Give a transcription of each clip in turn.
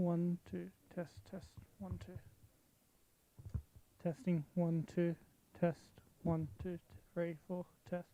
1 2 test 1 2 testing 1 2 test 1 2 3 4 test.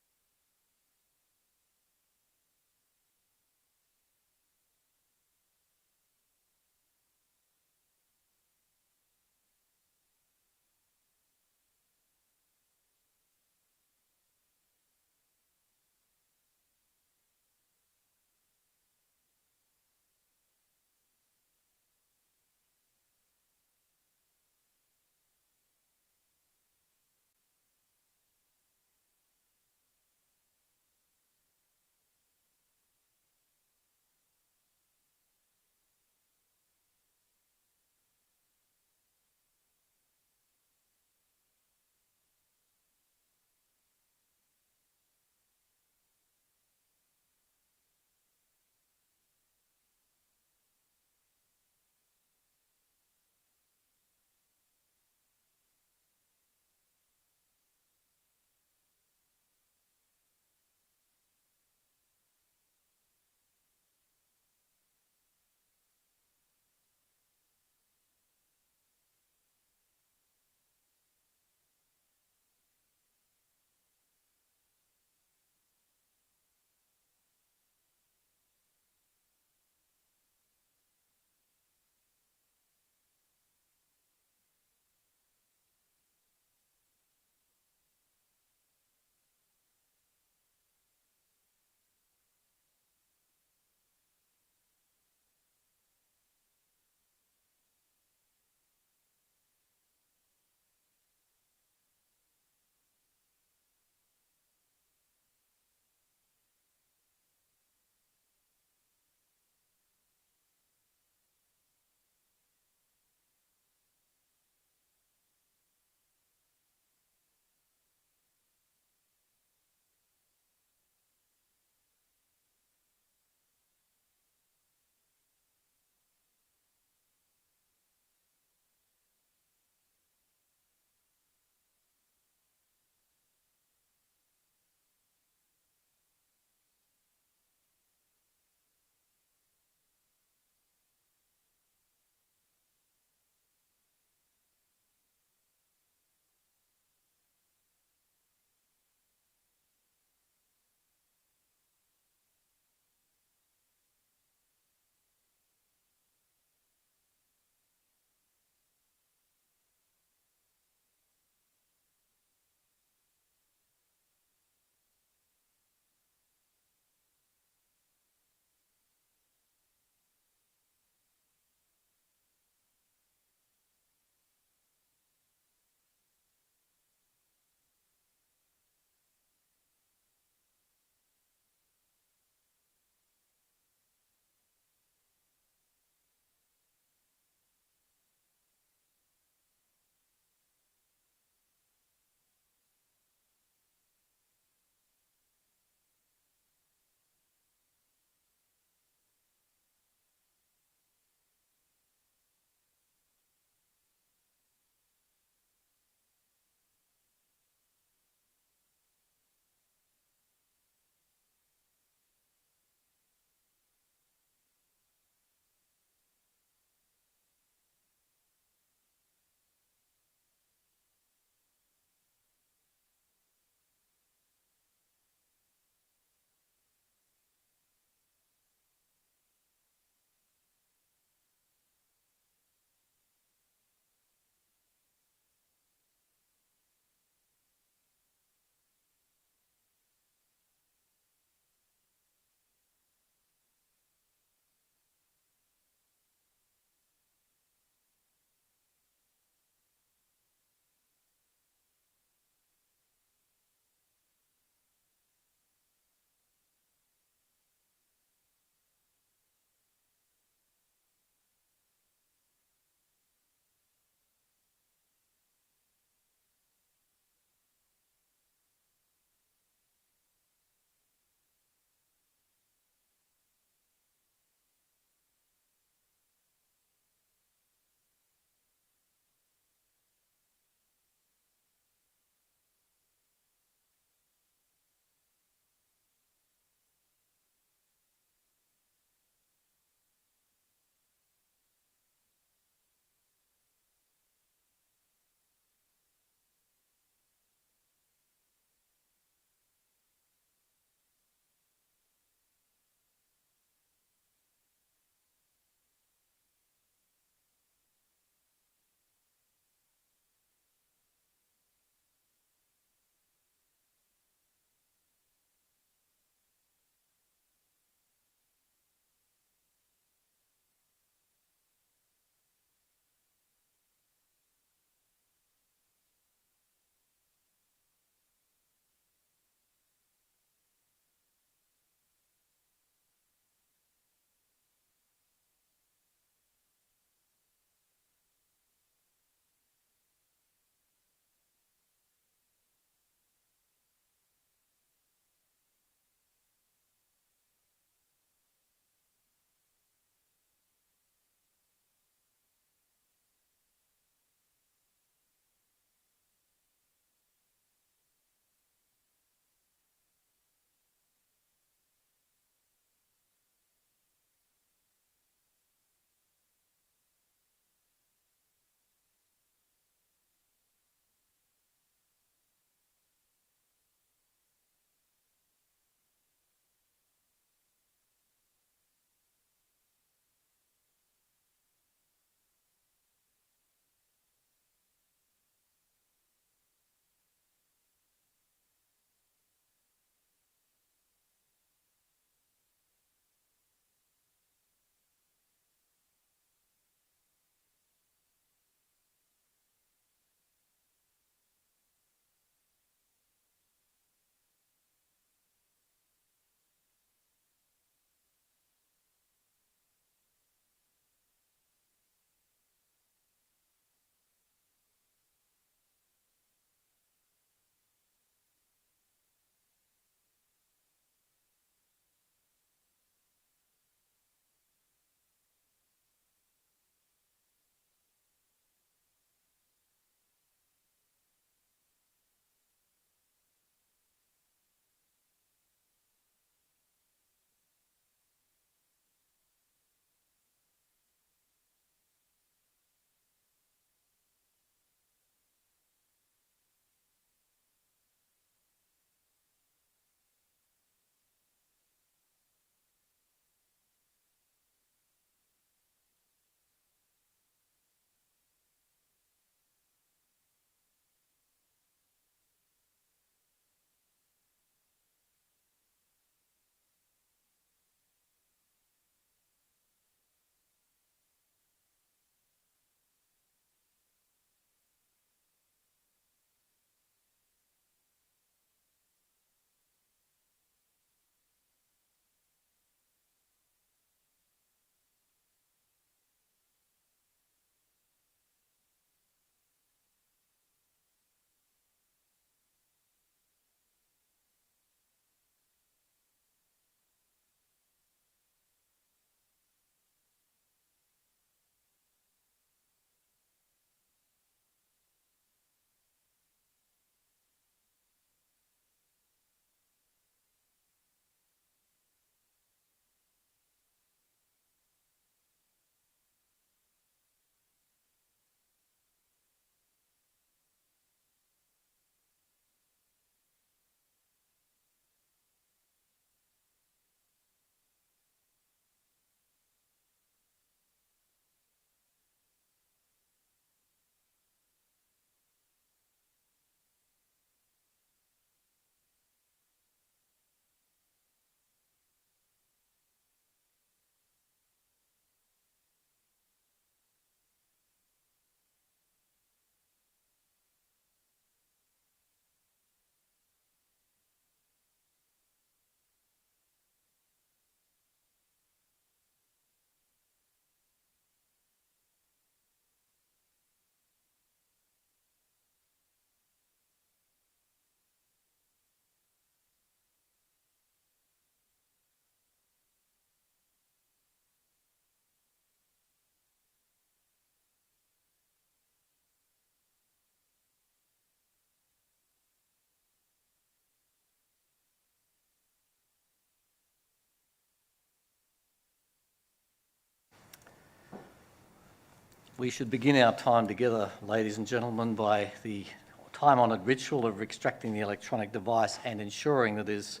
We should begin our time together, ladies and gentlemen, by the time-honoured ritual of extracting the electronic device and ensuring that it is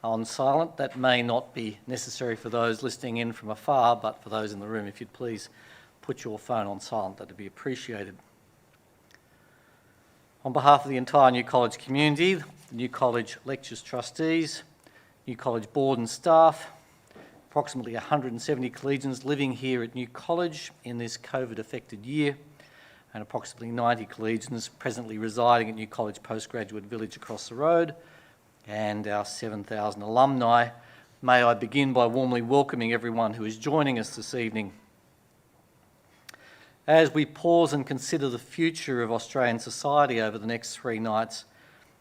on silent. That may not be necessary for those listening in from afar, but for those in the room, if you'd please put your phone on silent, that would be appreciated. On behalf of the entire New College community, the New College Lectures trustees, New College board and staff, approximately 170 collegians living here at New College in this COVID-affected year, and approximately 90 collegians presently residing at New College Postgraduate Village across the road, and our 7,000 alumni. May I begin by warmly welcoming everyone who is joining us this evening. As we pause and consider the future of Australian society over the next 3 nights,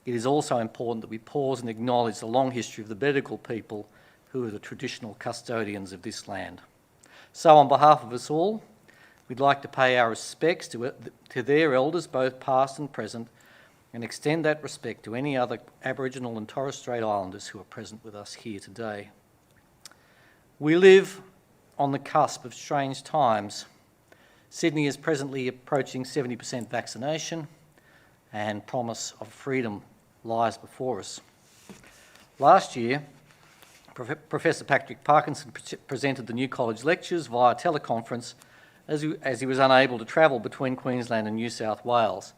it is also important that we pause and acknowledge the long history of the Bedegal people, who are the traditional custodians of this land. So on behalf of us all, we'd like to pay our respects to their elders, both past and present, and extend that respect to any other Aboriginal and Torres Strait Islanders who are present with us here today. We live on the cusp of strange times. Sydney is presently approaching 70% vaccination, and promise of freedom lies before us. Last year, Professor Patrick Parkinson presented the New College lectures via teleconference as he was unable to travel between Queensland and New South Wales.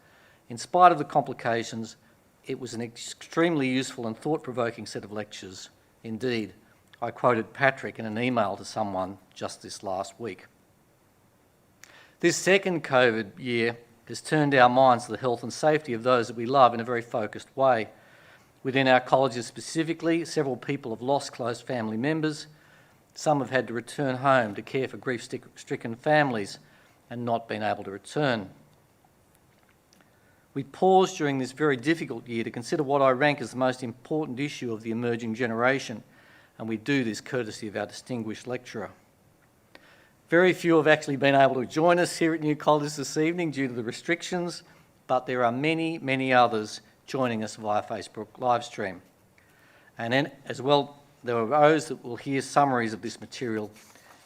In spite of the complications, it was an extremely useful and thought-provoking set of lectures. Indeed, I quoted Patrick in an email to someone just this last week. This second COVID year has turned our minds to the health and safety of those that we love in a very focused way. Within our colleges specifically, several people have lost close family members. Some have had to return home to care for grief-stricken families and not been able to return. We pause during this very difficult year to consider what I rank as the most important issue of the emerging generation, and we do this courtesy of our distinguished lecturer. Very few have actually been able to join us here at New College this evening due to the restrictions, but there are many, many others joining us via Facebook live stream. And then, as well, there are those that will hear summaries of this material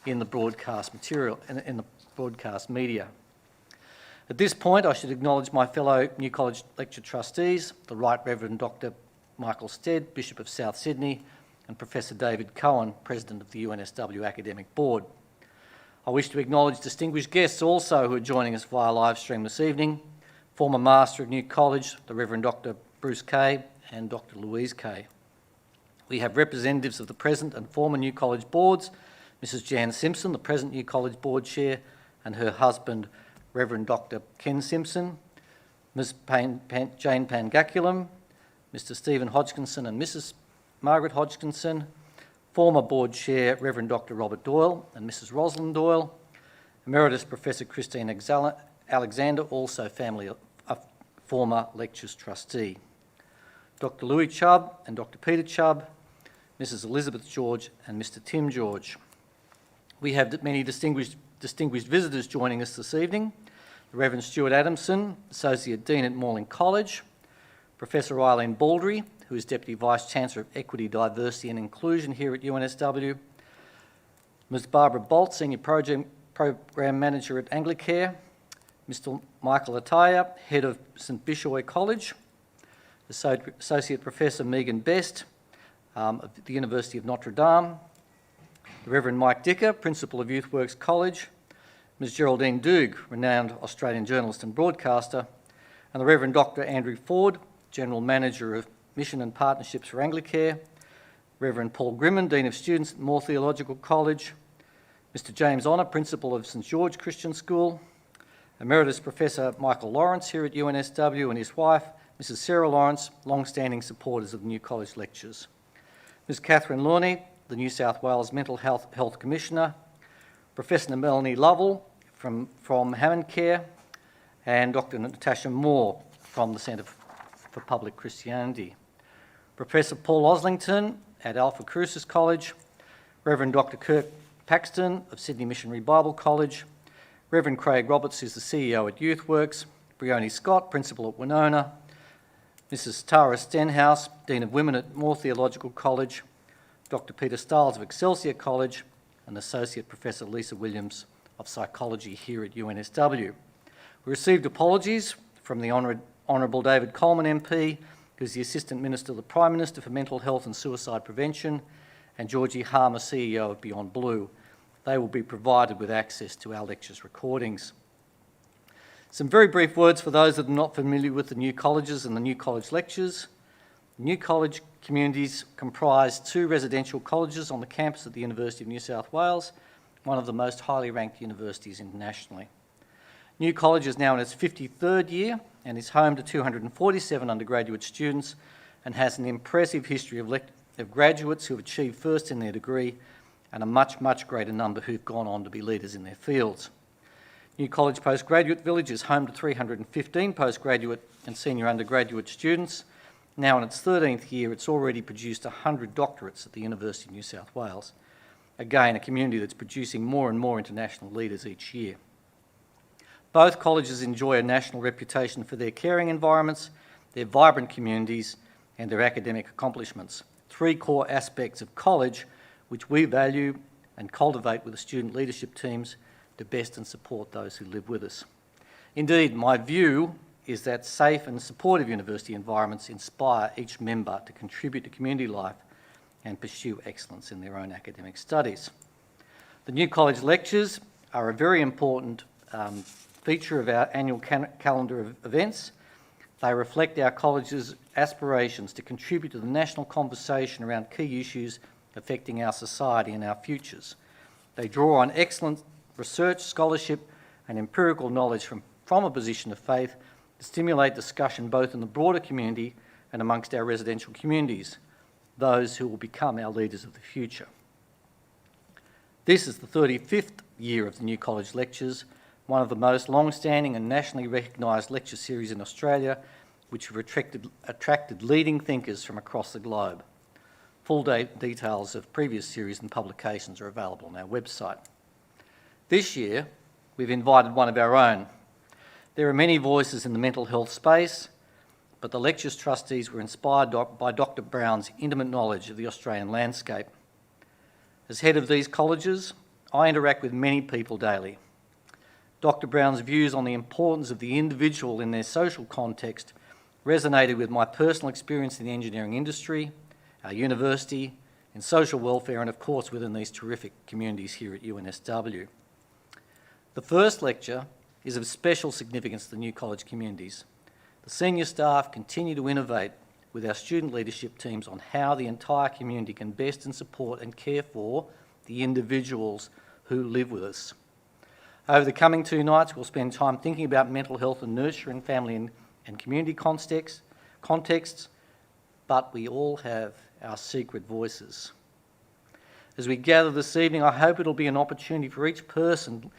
in the broadcast in the broadcast media. At this point, I should acknowledge my fellow New College lecture trustees, the Right Reverend Dr. Michael Stead, Bishop of South Sydney, and Professor David Cohen, President of the UNSW Academic Board. I wish to acknowledge distinguished guests also who are joining us via live stream this evening. Former Master of New College, the Reverend Dr. Bruce Kay and Dr. Louise Kay. We have representatives of the present and former New College boards, Mrs. Jan Simpson, the present New College board chair, and her husband, Reverend Dr. Ken Simpson, Ms. Jane Pangaculum, Mr. Stephen Hodgkinson and Mrs. Margaret Hodgkinson, former board chair, Reverend Dr. Robert Doyle and Mrs. Rosalind Doyle, Emeritus Professor Christine Alexander, also a former lectures trustee, Dr. Louis Chubb and Dr. Peter Chubb, Mrs. Elizabeth George and Mr. Tim George. We have many distinguished visitors joining us this evening. The Reverend Stuart Adamson, Associate Dean at Morling College, Professor Eileen Baldry, who is Deputy Vice-Chancellor of Equity, Diversity and Inclusion here at UNSW, Ms. Barbara Bolt, Senior Program Manager at Anglicare, Mr. Michael Ataya, Head of St Bishoy College, Associate Professor Megan Best of the University of Notre Dame, the Reverend Mike Dicker, Principal of YouthWorks College, Ms. Geraldine Doog, renowned Australian journalist and broadcaster, and the Reverend Dr. Andrew Ford, General Manager of Mission and Partnerships for Anglicare, Reverend Paul Grimman, Dean of Students at Moore Theological College, Mr. James Honour, Principal of St George Christian School, Emeritus Professor Michael Lawrence here at UNSW and his wife, Mrs. Sarah Lawrence, long-standing supporters of the New College lectures, Ms. Catherine Lawney, the New South Wales Mental Health Commissioner, Professor Melanie Lovell from Hammond Care, and Dr. Natasha Moore from the Centre for Public Christianity. Professor Paul Oslington at Alpha Crucis College, Reverend Dr. Kirk Paxton of Sydney Missionary Bible College, Reverend Craig Roberts, who's the CEO at YouthWorks, Briony Scott, Principal at Winona, Mrs. Tara Stenhouse, Dean of Women at Moore Theological College, Dr. Peter Stiles of Excelsior College, and Associate Professor Lisa Williams of Psychology here at UNSW. We received apologies from the Honourable David Coleman MP, who's the Assistant Minister to the Prime Minister for Mental Health and Suicide Prevention, and Georgie Harmer, CEO of Beyond Blue. They will be provided with access to our lectures recordings. Some very brief words for those that are not familiar with the new colleges and the new college lectures. New college communities comprise 2 residential colleges on the campus of the University of New South Wales, one of the most highly ranked universities internationally. New College is now in its 53rd year and is home to 247 undergraduate students and has an impressive history of graduates who have achieved first in their degree and a much, much greater number who've gone on to be leaders in their fields. New College Postgraduate Village is home to 315 postgraduate and senior undergraduate students. Now in its 13th year, it's already produced 100 doctorates at the University of New South Wales. Again, a community that's producing more and more international leaders each year. Both colleges enjoy a national reputation for their caring environments, their vibrant communities, and their academic accomplishments. 3 core aspects of college which we value and cultivate with the student leadership teams to best and support those who live with us. Indeed, my view is that safe and supportive university environments inspire each member to contribute to community life and pursue excellence in their own academic studies. The New College lectures are a very important feature of our annual calendar of events. They reflect our college's aspirations to contribute to the national conversation around key issues affecting our society and our futures. They draw on excellent research, scholarship and empirical knowledge from a position of faith to stimulate discussion both in the broader community and amongst our residential communities, those who will become our leaders of the future. This is the 35th year of the New College lectures, one of the most long-standing and nationally recognised lecture series in Australia, which have attracted leading thinkers from across the globe. Full details of previous series and publications are available on our website. This year, we've invited one of our own. There are many voices in the mental health space, but the lectures trustees were inspired by Dr. Brown's intimate knowledge of the Australian landscape. As head of these colleges, I interact with many people daily. Dr. Brown's views on the importance of the individual in their social context resonated with my personal experience in the engineering industry, our university, in social welfare, and of course within these terrific communities here at UNSW. The first lecture is of special significance to the New College communities. The senior staff continue to innovate with our student leadership teams on how the entire community can best and support and care for the individuals who live with us. Over the coming 2 nights, we'll spend time thinking about mental health and nurture in family and community contexts, but we all have our secret voices. As we gather this evening, I hope it'll be an opportunity for each person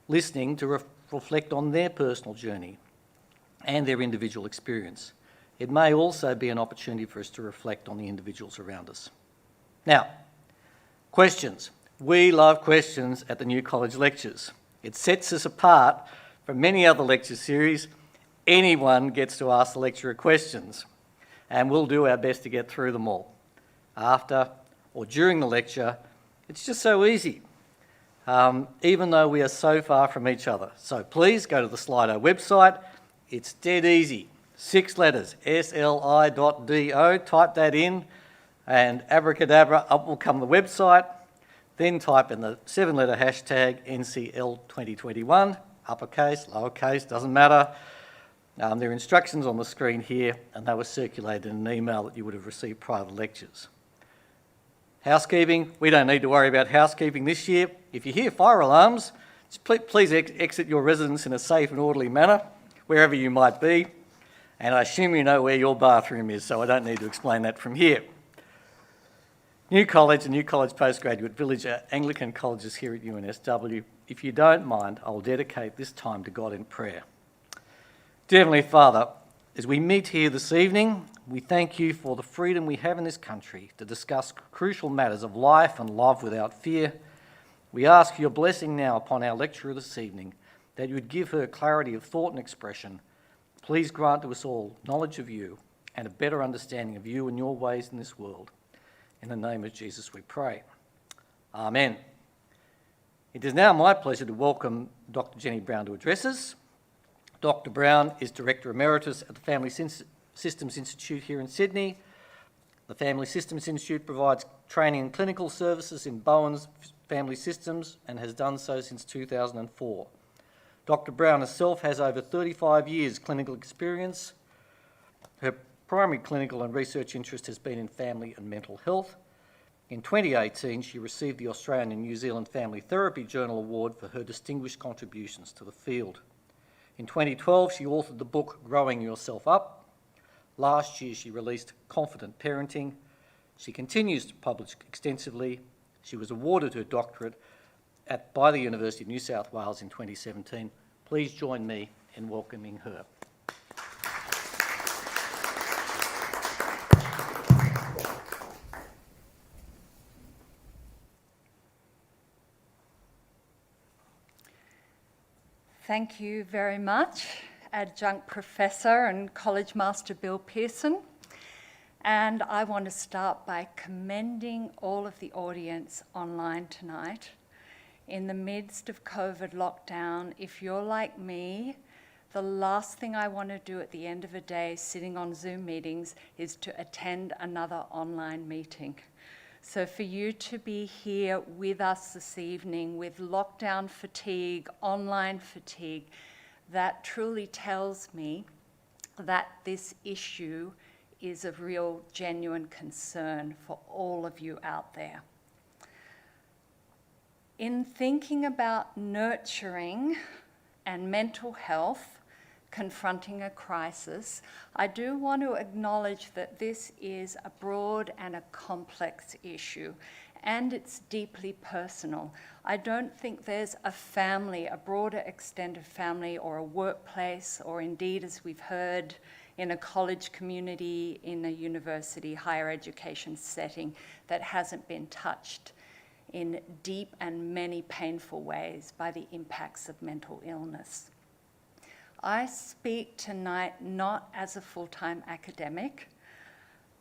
listening to reflect on their personal journey and their individual experience. It may also be an opportunity for us to reflect on the individuals around us. Now, questions. We love questions at the New College lectures. It sets us apart from many other lecture series. Anyone gets to ask the lecturer questions, and we'll do our best to get through them all. After or during the lecture, it's just so easy, even though we are so far from each other. So please go to the Slido website. It's dead easy. 6 letters, sli.do, type that in, and abracadabra, up will come the website. Then type in the 7-letter hashtag NCL2021, uppercase, lowercase, doesn't matter. There are instructions on the screen here, and they were circulated in an email that you would have received prior to lectures. Housekeeping, we don't need to worry about housekeeping this year. If you hear fire alarms, please exit your residence in a safe and orderly manner, wherever you might be. And I assume you know where your bathroom is, so I don't need to explain that from here. New College and New College Postgraduate Village are Anglican colleges here at UNSW. If you don't mind, I'll dedicate this time to God in prayer. Dear Heavenly Father, as we meet here this evening, we thank you for the freedom we have in this country to discuss crucial matters of life and love without fear. We ask for your blessing now upon our lecturer this evening, that you would give her clarity of thought and expression. Please grant to us all knowledge of you and a better understanding of you and your ways in this world. In the name of Jesus we pray. Amen. It is now my pleasure to welcome Dr. Jenny Brown to address us. Dr. Brown is Director Emeritus at the Family Systems Institute here in Sydney. The Family Systems Institute provides training and clinical services in Bowen's Family Systems and has done so since 2004. Dr. Brown herself has over 35 years clinical experience. Her primary clinical and research interest has been in family and mental health. In 2018, she received the Australian and New Zealand Family Therapy Journal Award for her distinguished contributions to the field. In 2012, she authored the book Growing Yourself Up. Last year, she released Confident Parenting. She continues to publish extensively. She was awarded her doctorate by the University of New South Wales in 2017. Please join me in welcoming her. Thank you very much, Adjunct Professor and College Master Bill Pearson. And I want to start by commending all of the audience online tonight. In the midst of COVID lockdown, if you're like me, the last thing I want to do at the end of a day sitting on Zoom meetings is to attend another online meeting. So for you to be here with us this evening with lockdown fatigue, online fatigue, that truly tells me that this issue is of real, genuine concern for all of you out there. In thinking about nurturing and mental health, confronting a crisis, I do want to acknowledge that this is a broad and a complex issue, and it's deeply personal. I don't think there's a family, a broader extended family, or a workplace, or indeed, as we've heard, in a college community, in a university, higher education setting, that hasn't been touched in deep and many painful ways by the impacts of mental illness. I speak tonight not as a full-time academic,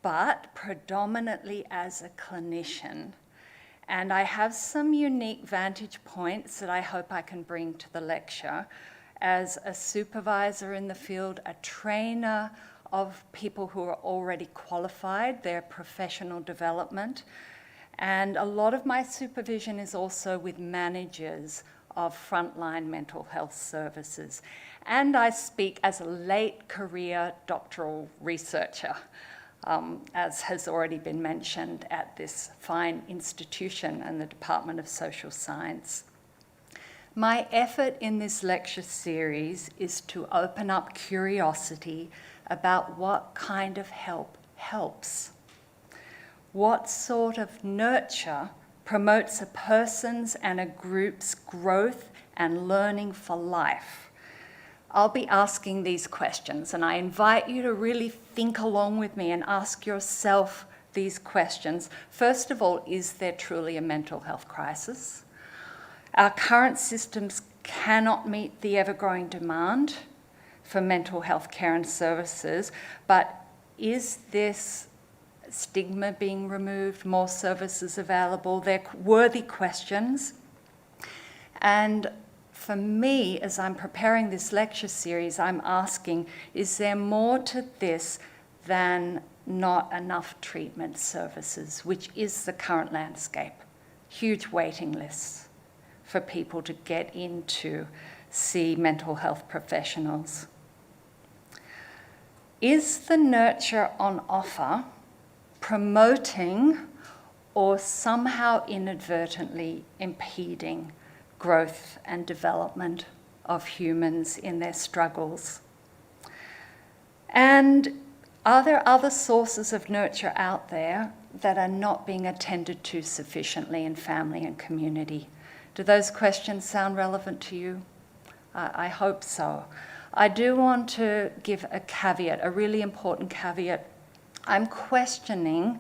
but predominantly as a clinician. And I have some unique vantage points that I hope I can bring to the lecture as a supervisor in the field, a trainer of people who are already qualified, their professional development. And a lot of my supervision is also with managers of frontline mental health services. And I speak as a late career doctoral researcher, as has already been mentioned at this fine institution and the Department of Social Science. My effort in this lecture series is to open up curiosity about what kind of help helps. What sort of nurture promotes a person's and a group's growth and learning for life? I'll be asking these questions, and I invite you to really think along with me and ask yourself these questions. First of all, is there truly a mental health crisis? Our current systems cannot meet the ever-growing demand for mental health care and services, but is this stigma being removed, more services available? They're worthy questions. And for me, as I'm preparing this lecture series, I'm asking, is there more to this than not enough treatment services, which is the current landscape? Huge waiting lists for people to get in to see mental health professionals. Is the nurture on offer promoting or somehow inadvertently impeding growth and development of humans in their struggles? And are there other sources of nurture out there that are not being attended to sufficiently in family and community? Do those questions sound relevant to you? I hope so. I do want to give a caveat, a really important caveat. I'm questioning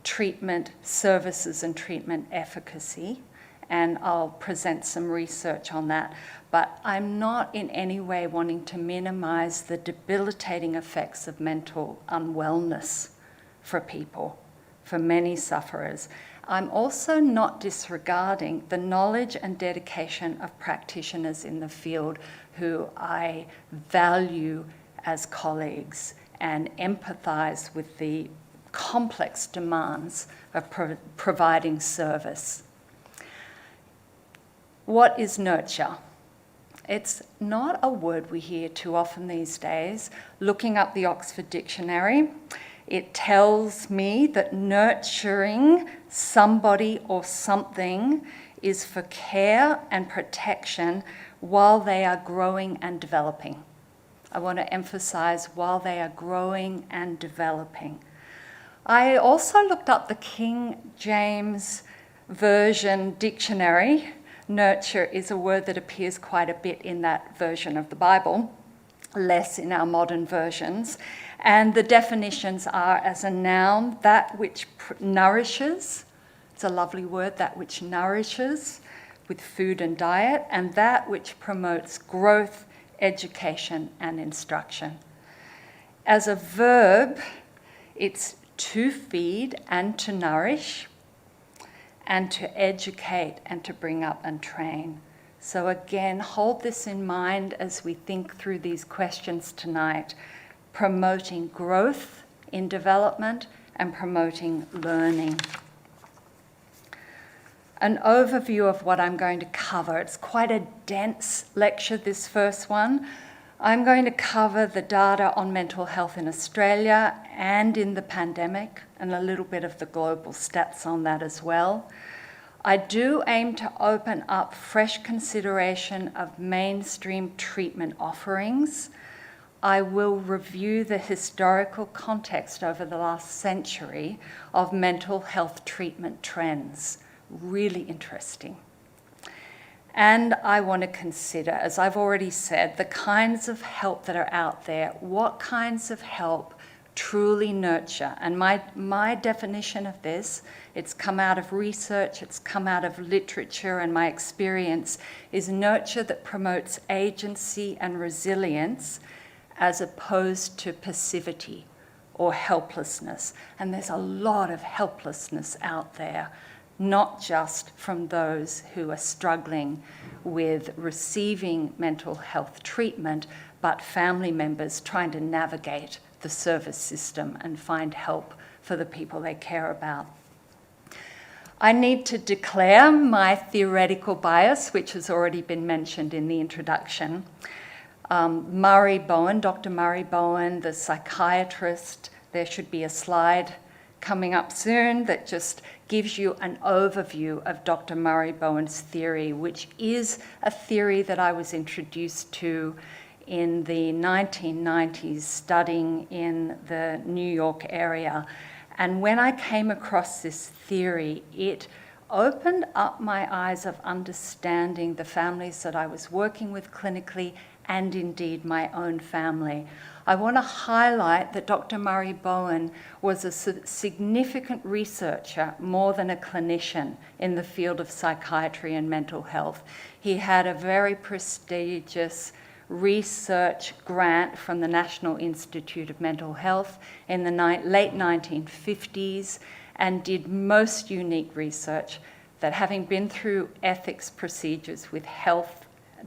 treatment services and treatment efficacy, and I'll present some research on that. But I'm not in any way wanting to minimize the debilitating effects of mental unwellness for people, for many sufferers. I'm also not disregarding the knowledge and dedication of practitioners in the field who I value as colleagues and empathise with the complex demands of providing service. What is nurture? It's not a word we hear too often these days. Looking up the Oxford Dictionary, it tells me that nurturing somebody or something is for care and protection while they are growing and developing. I want to emphasise while they are growing and developing. I also looked up the King James Version dictionary. Nurture is a word that appears quite a bit in that version of the Bible, less in our modern versions. And the definitions are as a noun, that which nourishes, it's a lovely word, that which nourishes with food and diet, and that which promotes growth, education, and instruction. As a verb, it's to feed and to nourish, and to educate and to bring up and train. So again, hold this in mind as we think through these questions tonight, promoting growth in development and promoting learning. An overview of what I'm going to cover. It's quite a dense lecture, this first one. I'm going to cover the data on mental health in Australia and in the pandemic, and a little bit of the global stats on that as well. I do aim to open up fresh consideration of mainstream treatment offerings. I will review the historical context over the last century of mental health treatment trends. Really interesting. And I want to consider, as I've already said, the kinds of help that are out there. What kinds of help truly nurture? And my definition of this, it's come out of research, it's come out of literature, and my experience is nurture that promotes agency and resilience as opposed to passivity or helplessness. And there's a lot of helplessness out there, not just from those who are struggling with receiving mental health treatment, but family members trying to navigate the service system and find help for the people they care about. I need to declare my theoretical bias, which has already been mentioned in the introduction. Murray Bowen, Dr. Murray Bowen, the psychiatrist, there should be a slide coming up soon that just gives you an overview of Dr. Murray Bowen's theory, which is a theory that I was introduced to in the 1990s studying in the New York area. And when I came across this theory, it opened up my eyes of understanding the families that I was working with clinically and indeed my own family. I want to highlight that Dr. Murray Bowen was a significant researcher, more than a clinician, in the field of psychiatry and mental health. He had a very prestigious research grant from the National Institute of Mental Health in the late 1950s and did most unique research that, having been through ethics procedures with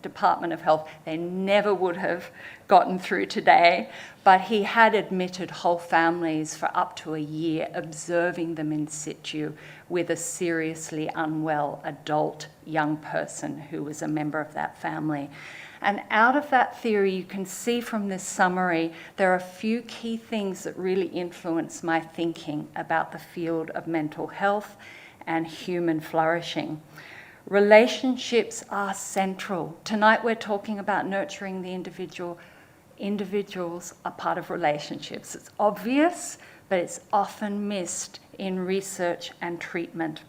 Department of Health, they never would have gotten through today, but he had admitted whole families for up to a year, observing them in situ with a seriously unwell adult young person who was a member of that family. And out of that theory, you can see from this summary, there are a few key things that really influence my thinking about the field of mental health and human flourishing. Relationships are central. Tonight we're talking about nurturing the individual. Individuals are part of relationships. It's obvious, but it's often missed in research and treatment.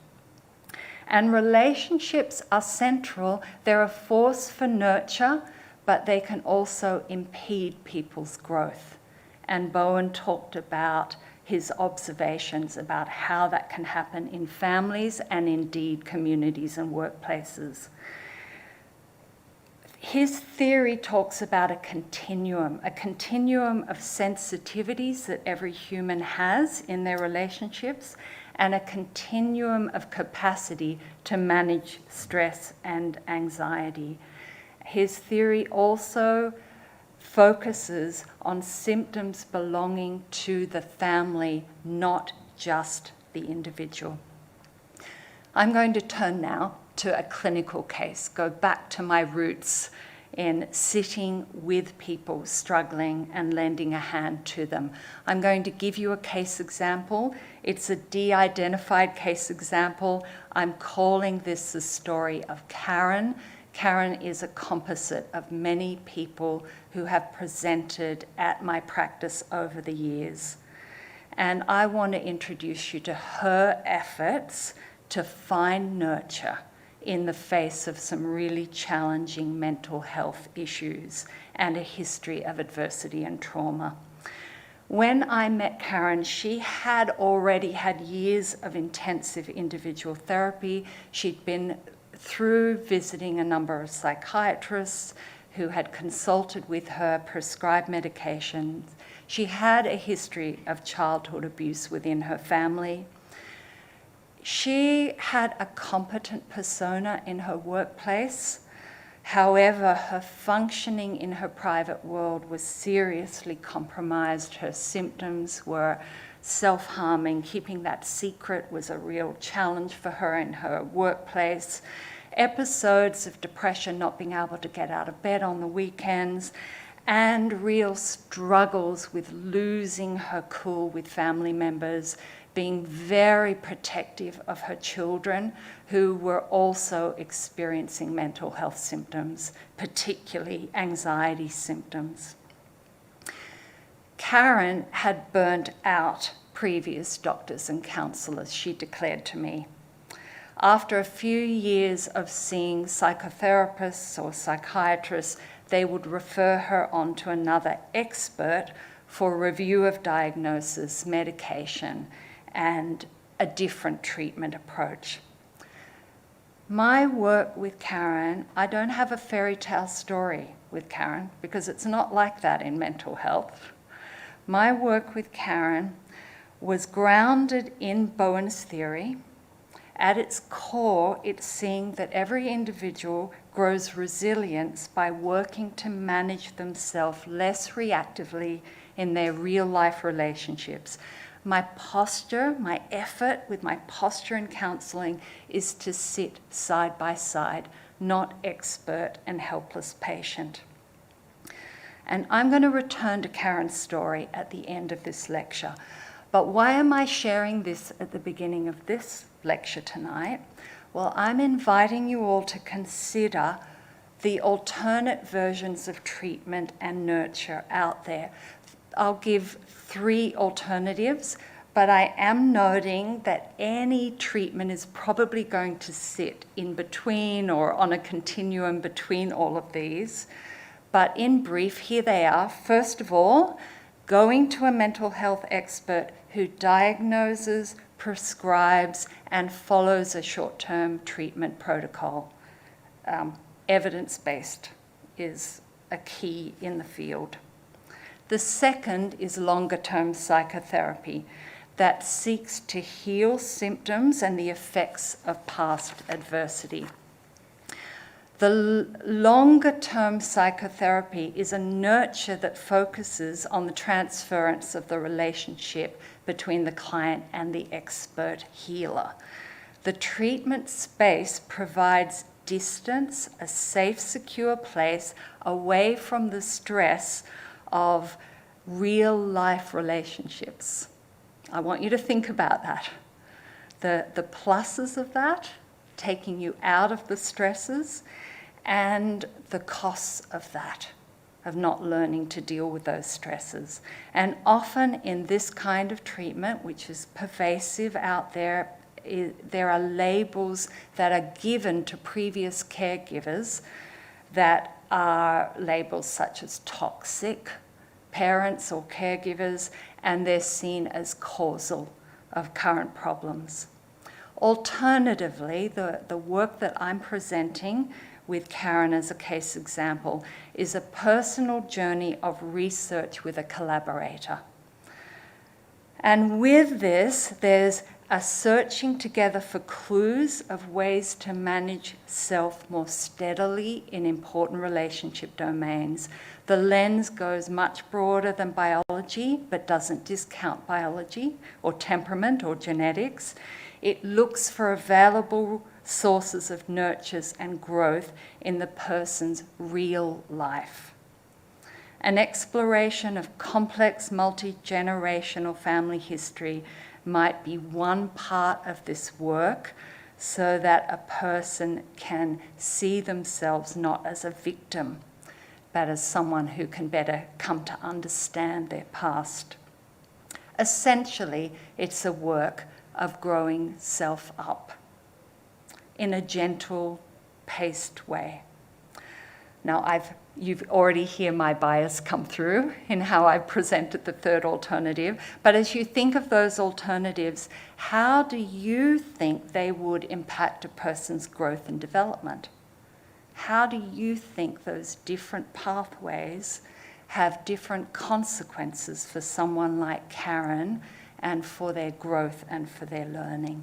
And relationships are central. They're a force for nurture, but they can also impede people's growth. And Bowen talked about his observations about how that can happen in families and indeed communities and workplaces. His theory talks about a continuum of sensitivities that every human has in their relationships, and a continuum of capacity to manage stress and anxiety. His theory also focuses on symptoms belonging to the family, not just the individual. I'm going to turn now to a clinical case, go back to my roots in sitting with people struggling and lending a hand to them. I'm going to give you a case example. It's a de-identified case example. I'm calling this the story of Karen. Karen is a composite of many people who have presented at my practice over the years. And I want to introduce you to her efforts to find nurture in the face of some really challenging mental health issues and a history of adversity and trauma. When I met Karen, she had already had years of intensive individual therapy. She'd been through visiting a number of psychiatrists who had consulted with her, prescribed medications. She had a history of childhood abuse within her family. She had a competent persona in her workplace. However, her functioning in her private world was seriously compromised. Her symptoms were self-harming. Keeping that secret was a real challenge for her in her workplace. Episodes of depression, not being able to get out of bed on the weekends, and real struggles with losing her cool with family members, being very protective of her children who were also experiencing mental health symptoms, particularly anxiety symptoms. Karen had burnt out previous doctors and counsellors, she declared to me. After a few years of seeing psychotherapists or psychiatrists, they would refer her on to another expert for review of diagnosis, medication, and a different treatment approach. My work with Karen, I don't have a fairy tale story with Karen because it's not like that in mental health. My work with Karen was grounded in Bowen's theory. At its core, it's seeing that every individual grows resilience by working to manage themselves less reactively in their real-life relationships. My posture, my effort with my posture in counselling is to sit side by side, not expert and helpless patient. And I'm going to return to Karen's story at the end of this lecture. But why am I sharing this at the beginning of this lecture tonight? Well, I'm inviting you all to consider the alternate versions of treatment and nurture out there. I'll give 3 alternatives, but I am noting that any treatment is probably going to sit in between or on a continuum between all of these. But in brief, here they are. First of all, going to a mental health expert who diagnoses, prescribes, and follows a short-term treatment protocol. Evidence-based is a key in the field. The second is longer-term psychotherapy that seeks to heal symptoms and the effects of past adversity. The longer-term psychotherapy is a nurture that focuses on the transference of the relationship between the client and the expert healer. The treatment space provides distance, a safe, secure place away from the stress of real-life relationships. I want you to think about that. The pluses of that, taking you out of the stresses, and the costs of that, of not learning to deal with those stresses. And often in this kind of treatment, which is pervasive out there, there are labels that are given to previous caregivers that are labels such as toxic parents or caregivers, and they're seen as causal of current problems. Alternatively, the work that I'm presenting with Karen as a case example is a personal journey of research with a collaborator. And with this, there's are searching together for clues of ways to manage self more steadily in important relationship domains. The lens goes much broader than biology, but doesn't discount biology or temperament or genetics. It looks for available sources of nurtures and growth in the person's real life. An exploration of complex multi-generational family history might be one part of this work, so that a person can see themselves not as a victim, but as someone who can better come to understand their past. Essentially, it's a work of growing self up in a gentle, paced way. Now, you've already heard my bias come through in how I presented the third alternative, but as you think of those alternatives, how do you think they would impact a person's growth and development? How do you think those different pathways have different consequences for someone like Karen and for their growth and for their learning?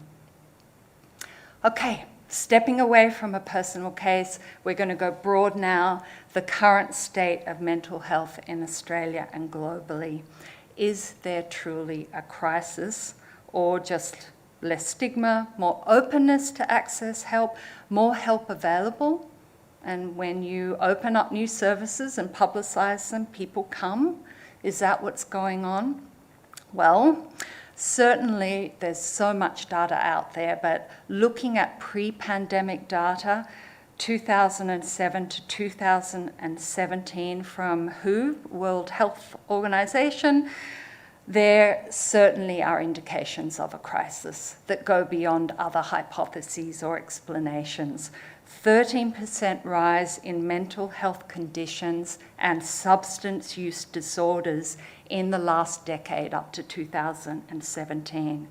Okay. Stepping away from a personal case, we're going to go broad now. The current state of mental health in Australia and globally. Is there truly a crisis, or just less stigma, more openness to access help, more help available? And when you open up new services and publicise them, people come. Is that what's going on? Well, certainly, there's so much data out there, but looking at pre-pandemic data, 2007 to 2017 from WHO, World Health Organization, there certainly are indications of a crisis that go beyond other hypotheses or explanations. 13% rise in mental health conditions and substance use disorders in the last decade up to 2017.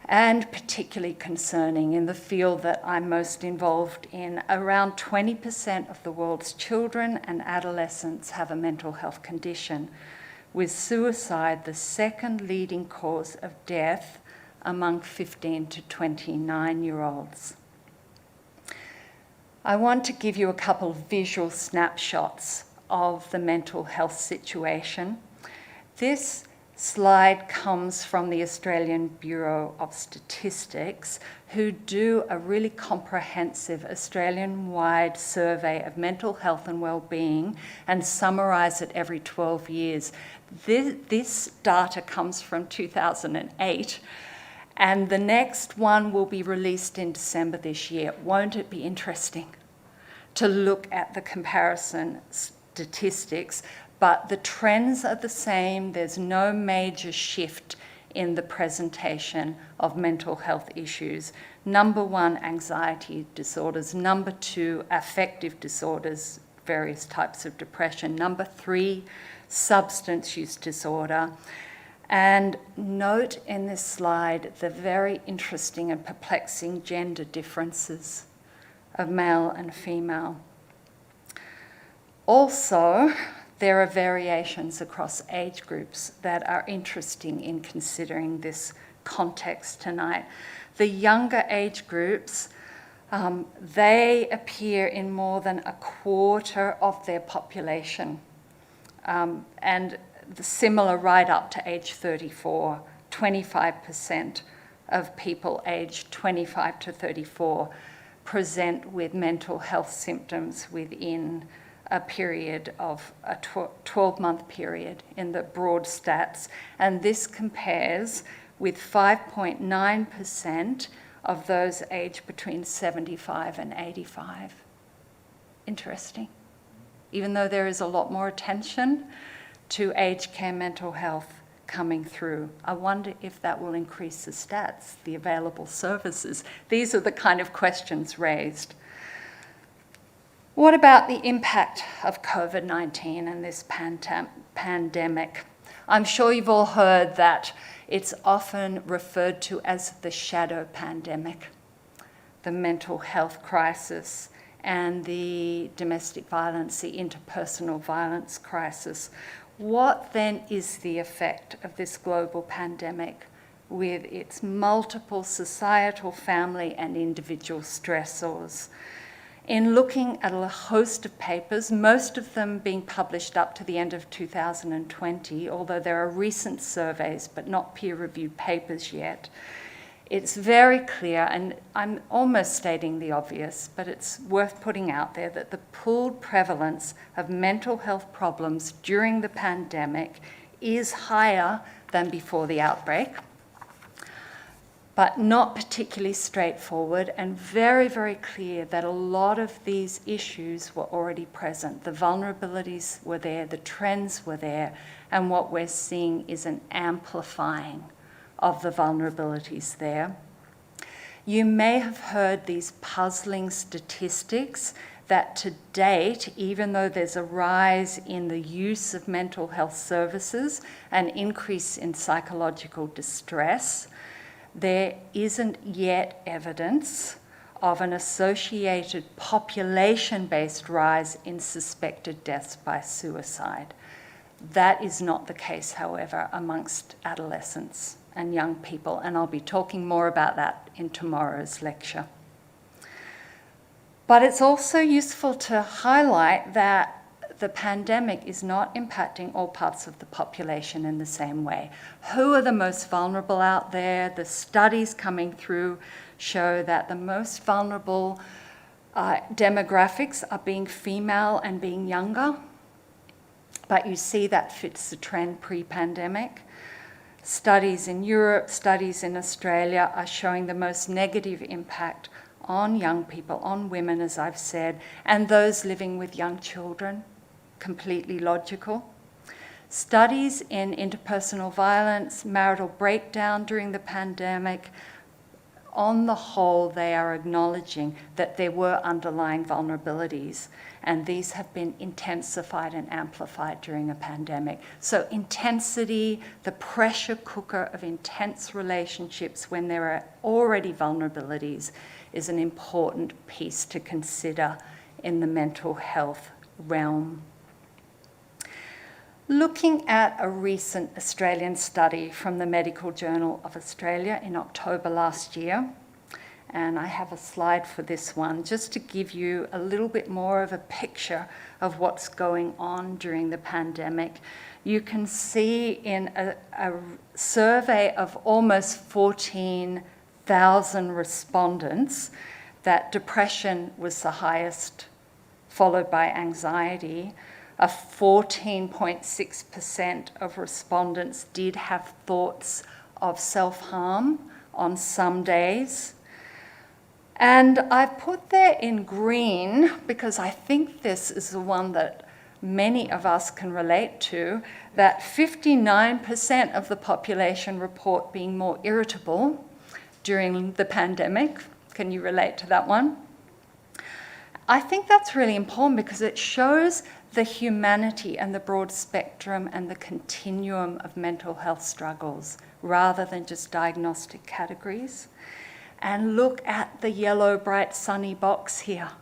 And particularly concerning in the field that I'm most involved in, around 20% of the world's children and adolescents have a mental health condition, with suicide the second leading cause of death among 15 to 29-year-olds. I want to give you a couple of visual snapshots of the mental health situation. This slide comes from the Australian Bureau of Statistics, who do a really comprehensive Australian-wide survey of mental health and well-being and summarise it every 12 years. This data comes from 2008, and the next one will be released in December this year. Won't it be interesting to look at the comparison statistics? But the trends are the same. There's no major shift in the presentation of mental health issues. Number one, anxiety disorders. Number two, affective disorders, various types of depression. Number three, substance use disorder. And note in this slide the very interesting and perplexing gender differences of male and female. Also, there are variations across age groups that are interesting in considering this context tonight. The younger age groups, they appear in more than a quarter of their population, and similar right up to age 34, 25% of people aged 25 to 34 present with mental health symptoms within a period of a 12-month period in the broad stats. And this compares with 5.9% of those aged between 75 and 85. Interesting. Even though there is a lot more attention to aged care mental health coming through, I wonder if that will increase the stats, the available services. These are the kind of questions raised. What about the impact of COVID-19 and this pandemic? I'm sure you've all heard that it's often referred to as the shadow pandemic, the mental health crisis, and the domestic violence, the interpersonal violence crisis. What then is the effect of this global pandemic with its multiple societal, family, and individual stressors. In looking at a host of papers, most of them being published up to the end of 2020, although there are recent surveys but not peer-reviewed papers yet, it's very clear, and I'm almost stating the obvious, but it's worth putting out there, that the pooled prevalence of mental health problems during the pandemic is higher than before the outbreak, but not particularly straightforward, and very, very clear that a lot of these issues were already present. The vulnerabilities were there, the trends were there, and what we're seeing is an amplifying of the vulnerabilities there. You may have heard these puzzling statistics that to date, even though there's a rise in the use of mental health services, an increase in psychological distress, there isn't yet evidence of an associated population-based rise in suspected deaths by suicide. That is not the case, however, amongst adolescents and young people, and I'll be talking more about that in tomorrow's lecture. But it's also useful to highlight that the pandemic is not impacting all parts of the population in the same way. Who are the most vulnerable out there? The studies coming through show that the most vulnerable demographics are being female and being younger, but you see that fits the trend pre-pandemic. Studies in Europe, studies in Australia are showing the most negative impact on young people, on women, as I've said, and those living with young children. Completely logical. Studies in interpersonal violence, marital breakdown during the pandemic, on the whole, they are acknowledging that there were underlying vulnerabilities, and these have been intensified and amplified during a pandemic. So intensity, the pressure cooker of intense relationships when there are already vulnerabilities, is an important piece to consider in the mental health realm. Looking at a recent Australian study from the Medical Journal of Australia in October last year, and I have a slide for this one just to give you a little bit more of a picture of what's going on during the pandemic. You can see in a survey of almost 14,000 respondents that depression was the highest, followed by anxiety. 14.6% of respondents did have thoughts of self-harm on some days. And I've put there in green because I think this is the one that many of us can relate to, that 59% of the population report being more irritable during the pandemic. Can you relate to that one? I think that's really important because it shows the humanity and the broad spectrum and the continuum of mental health struggles rather than just diagnostic categories. And look at the yellow, bright, sunny box here.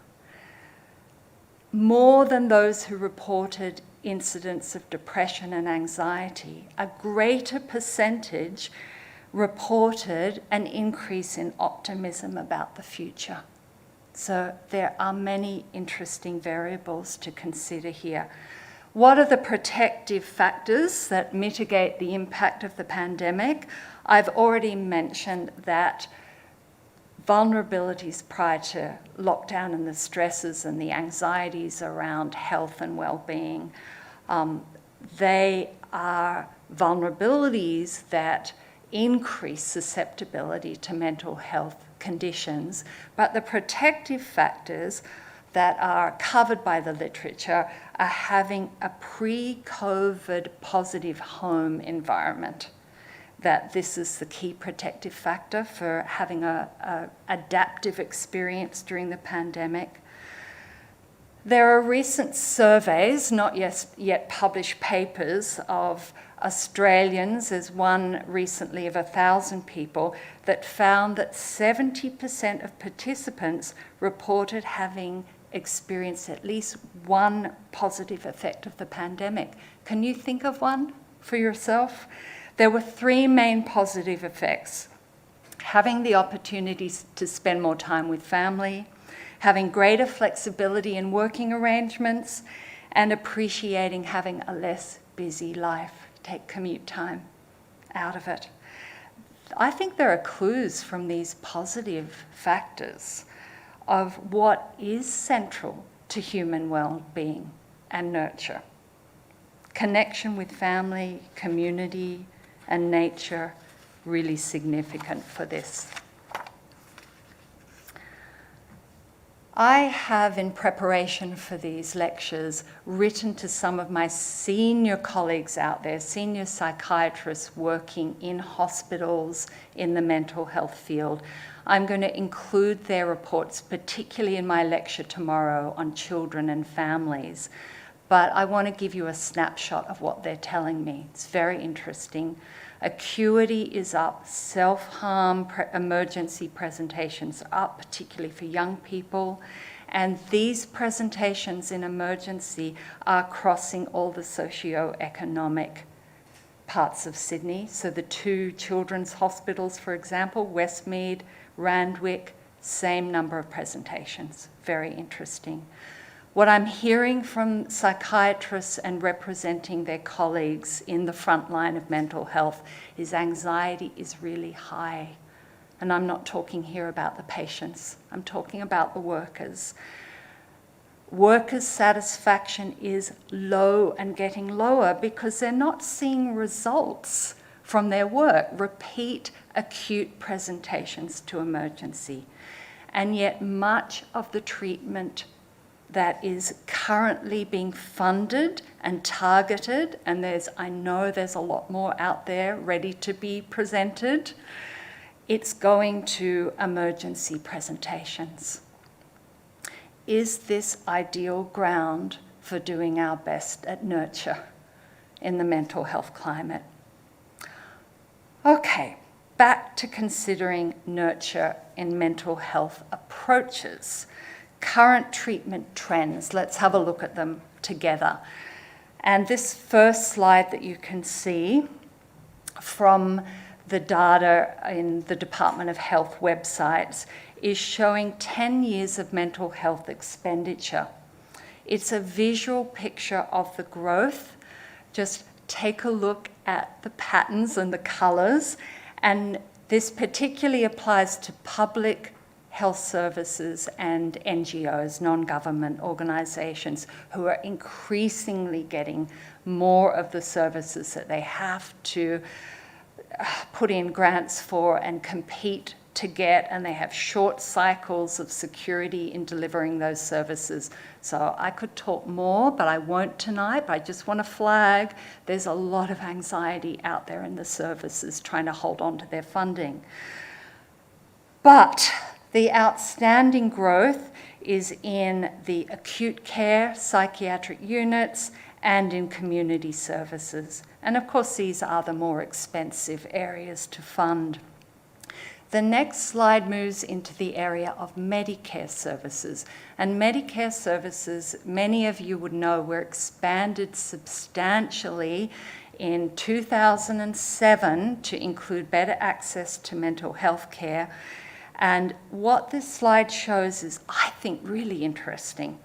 More than those who reported incidents of depression and anxiety, a greater percentage reported an increase in optimism about the future. So there are many interesting variables to consider here. What are the protective factors that mitigate the impact of the pandemic? I've already mentioned that vulnerabilities prior to lockdown and the stresses and the anxieties around health and well-being, they are vulnerabilities that increase susceptibility to mental health conditions, but the protective factors that are covered by the literature are having a pre-COVID positive home environment, that this is the key protective factor for having an adaptive experience during the pandemic. There are recent surveys, not yet published papers, of Australians. There's one recently of 1,000 people that found that 70% of participants reported having experienced at least one positive effect of the pandemic. Can you think of one for yourself? There were three main positive effects: having the opportunities to spend more time with family, having greater flexibility in working arrangements, and appreciating having a less busy life. Take commute time out of it. I think there are clues from these positive factors of what is central to human well-being and nurture. Connection with family, community, and nature, really significant for this. I have, in preparation for these lectures, written to some of my senior colleagues out there, senior psychiatrists working in hospitals in the mental health field. I'm going to include their reports, particularly in my lecture tomorrow on children and families. But I want to give you a snapshot of what they're telling me. It's very interesting. Acuity is up, self-harm emergency presentations are up, particularly for young people. And these presentations in emergency are crossing all the socio-economic parts of Sydney. So the two children's hospitals, for example, Westmead, Randwick, same number of presentations. Very interesting. What I'm hearing from psychiatrists and representing their colleagues in the front line of mental health is anxiety is really high. And I'm not talking here about the patients, I'm talking about the workers. Workers' satisfaction is low and getting lower because they're not seeing results from their work, repeat acute presentations to emergency. And yet much of the treatment that is currently being funded and targeted, and I know there's a lot more out there ready to be presented, it's going to emergency presentations. Is this ideal ground for doing our best at nurture in the mental health climate? Okay, back to considering nurture in mental health approaches. Current treatment trends, let's have a look at them together. And this first slide that you can see from the data in the Department of Health websites is showing 10 years of mental health expenditure. It's a visual picture of the growth. Just take a look at the patterns and the colours, and this particularly applies to public health services and NGOs, non-government organisations, who are increasingly getting more of the services that they have to put in grants for and compete to get, and they have short cycles of security in delivering those services. So I could talk more, but I won't tonight. But I just want to flag there's a lot of anxiety out there in the services trying to hold on to their funding. But the outstanding growth is in the acute care, psychiatric units, and in community services. And of course, these are the more expensive areas to fund. The next slide moves into the area of Medicare services. And Medicare services, many of you would know, were expanded substantially in 2007 to include better access to mental health care. And what this slide shows is, I think, really interesting,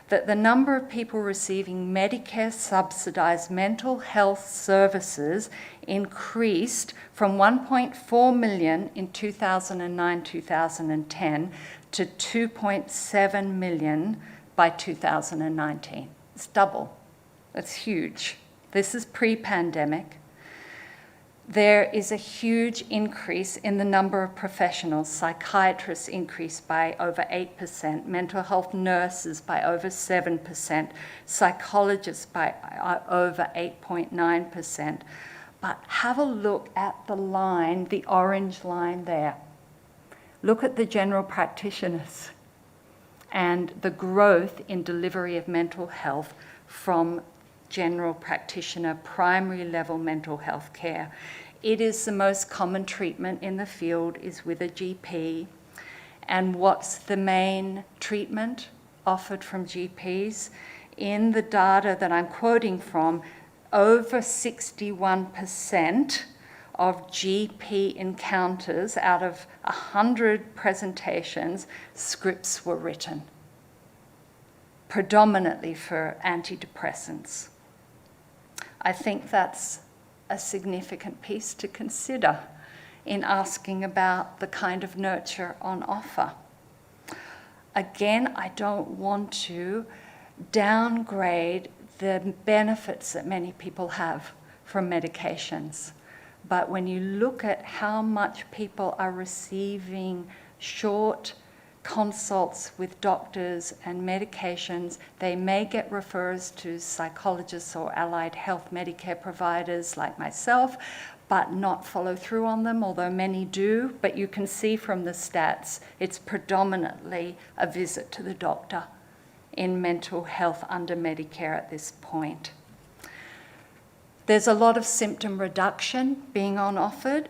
that the number of people receiving Medicare subsidised mental health services increased from 1.4 million in 2009-2010 to 2.7 million by 2019. It's double. That's huge. This is pre-pandemic. There is a huge increase in the number of professionals. Psychiatrists increased by over 8%, mental health nurses by over 7%, psychologists by over 8.9%. But have a look at the line, the orange line there. Look at the general practitioners and the growth in delivery of mental health from general practitioner, primary level mental health care. It is the most common treatment in the field is with a GP. And what's the main treatment offered from GPs? In the data that I'm quoting from, over 61% of GP encounters, out of 100 presentations, scripts were written, predominantly for antidepressants. I think that's a significant piece to consider in asking about the kind of nurture on offer. Again, I don't want to downgrade the benefits that many people have from medications. But when you look at how much people are receiving short consults with doctors and medications, they may get referrals to psychologists or allied health Medicare providers like myself, but not follow through on them, although many do. But you can see from the stats, it's predominantly a visit to the doctor in mental health under Medicare at this point. There's a lot of symptom reduction being on offered,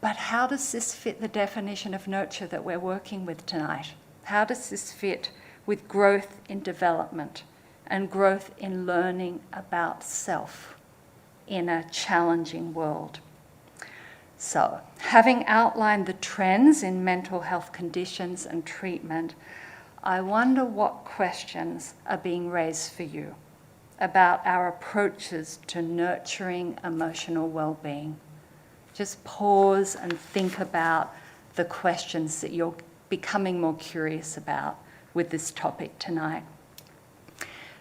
but how does this fit the definition of nurture that we're working with tonight? How does this fit with growth in development and growth in learning about self in a challenging world? So, having outlined the trends in mental health conditions and treatment, I wonder what questions are being raised for you about our approaches to nurturing emotional well-being. Just pause and think about the questions that you're becoming more curious about with this topic tonight.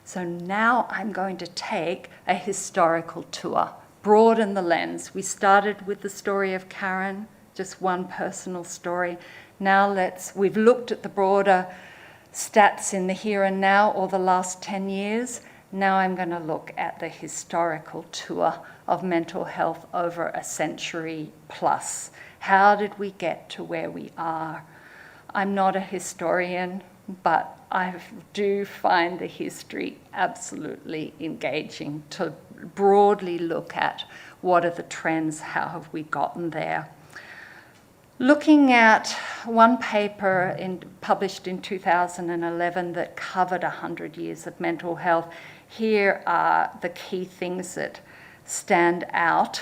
So now I'm going to take a historical tour, broaden the lens. We started with the story of Karen, just one personal story. Now we've looked at the broader stats in the here and now, or the last 10 years. Now I'm going to look at the historical tour of mental health over a century plus. How did we get to where we are? I'm not a historian, but I do find the history absolutely engaging to broadly look at what are the trends, how have we gotten there. Looking at one paper published in 2011 that covered 100 years of mental health, here are the key things that stand out.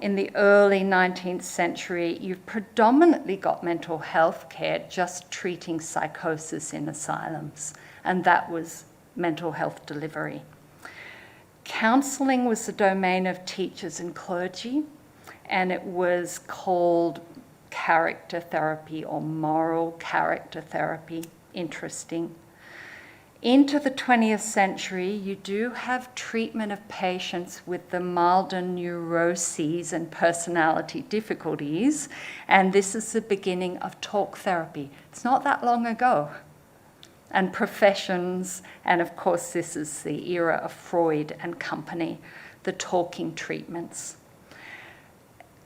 In the early 19th century, you've predominantly got mental health care just treating psychosis in asylums, and that was mental health delivery. Counselling was the domain of teachers and clergy, and it was called character therapy or moral character therapy. Interesting. Into the 20th century, you do have treatment of patients with the milder neuroses and personality difficulties, and this is the beginning of talk therapy. It's not that long ago. And professions, and of course this is the era of Freud and company, the talking treatments.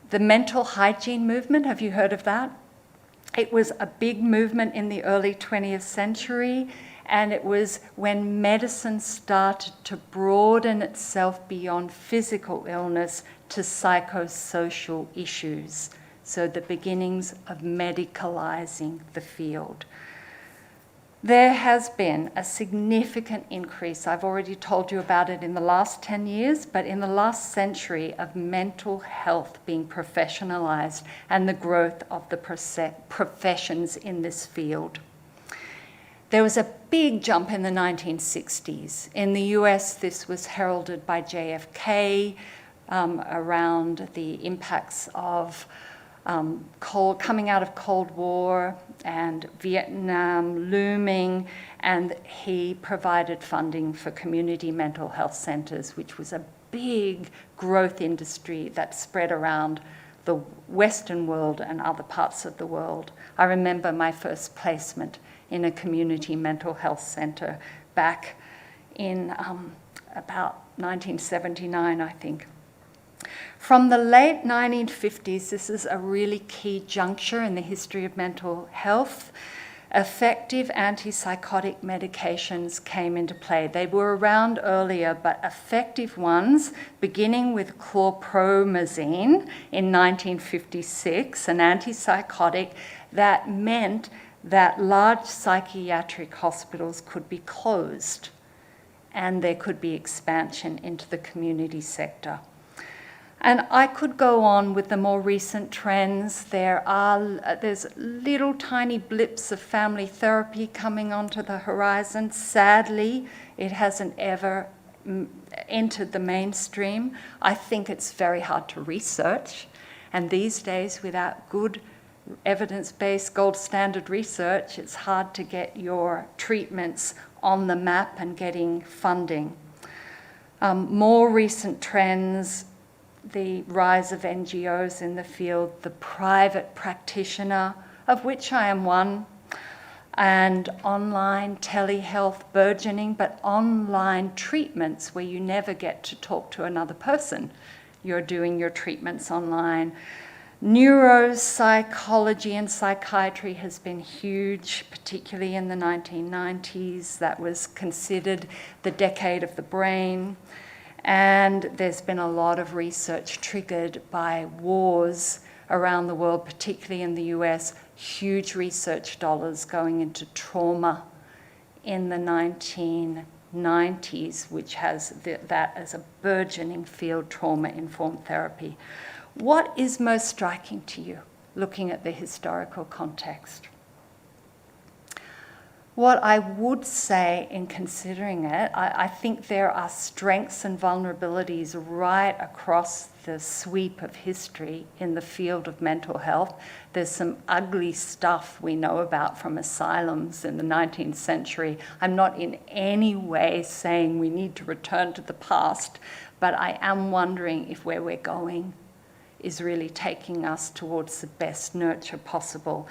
The mental hygiene movement, have you heard of that? It was a big movement in the early 20th century, and it was when medicine started to broaden itself beyond physical illness to psychosocial issues. So the beginnings of medicalizing the field. There has been a significant increase, I've already told you about it in the last 10 years, but in the last century of mental health being professionalized and the growth of the professions in this field. There was a big jump in the 1960s. In the US, this was heralded by JFK around the impacts of coming out of Cold War and Vietnam looming, and he provided funding for community mental health centers, which was a big growth industry that spread around the Western world and other parts of the world. I remember my first placement in a community mental health center back in about 1979, I think. From the late 1950s, this is a really key juncture in the history of mental health. Effective antipsychotic medications came into play. They were around earlier, but effective ones, beginning with chlorpromazine in 1956, an antipsychotic that meant that large psychiatric hospitals could be closed and there could be expansion into the community sector. And I could go on with the more recent trends. There's little tiny blips of family therapy coming onto the horizon. Sadly, it hasn't ever entered the mainstream. I think it's very hard to research. And these days, without good evidence-based gold standard research, it's hard to get your treatments on the map and getting funding. More recent trends, the rise of NGOs in the field, the private practitioner, of which I am one, and online telehealth burgeoning, but online treatments where you never get to talk to another person. You're doing your treatments online. Neuropsychology and psychiatry has been huge, particularly in the 1990s. That was considered the decade of the brain. And there's been a lot of research triggered by wars around the world, particularly in the US, huge research dollars going into trauma in the 1990s, which has that as a burgeoning field, trauma-informed therapy. What is most striking to you, looking at the historical context? What I would say in considering it, I think there are strengths and vulnerabilities right across the sweep of history in the field of mental health. There's some ugly stuff we know about from asylums in the 19th century. I'm not in any way saying we need to return to the past, but I am wondering if where we're going is really taking us towards the best nurture possible.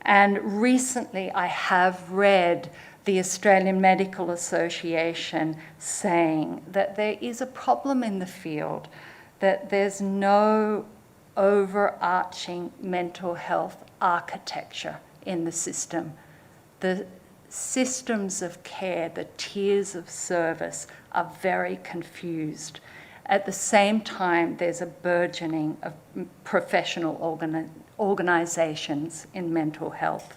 And recently I have read the Australian Medical Association saying that there is a problem in the field, that there's no overarching mental health architecture in the system. The systems of care, the tiers of service are very confused. At the same time, there's a burgeoning of professional organisations in mental health.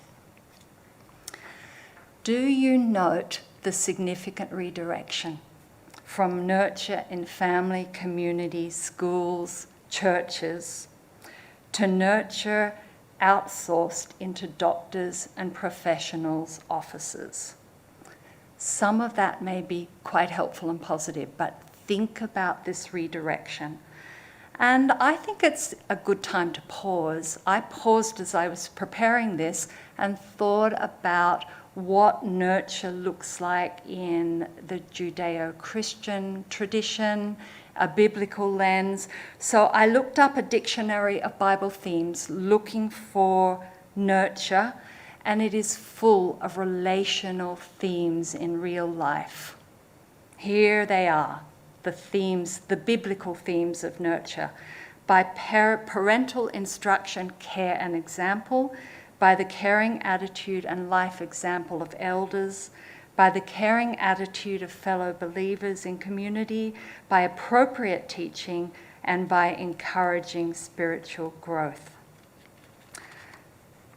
Do you note the significant redirection from nurture in family, communities, schools, churches, to nurture outsourced into doctors and professionals' offices? Some of that may be quite helpful and positive, but think about this redirection. And I think it's a good time to pause. I paused as I was preparing this and thought about what nurture looks like in the Judeo-Christian tradition, a biblical lens. So I looked up a dictionary of Bible themes looking for nurture, and it is full of relational themes in real life. Here they are. The themes, the biblical themes of nurture, by parental instruction, care and example, by the caring attitude and life example of elders, by the caring attitude of fellow believers in community, by appropriate teaching, and by encouraging spiritual growth.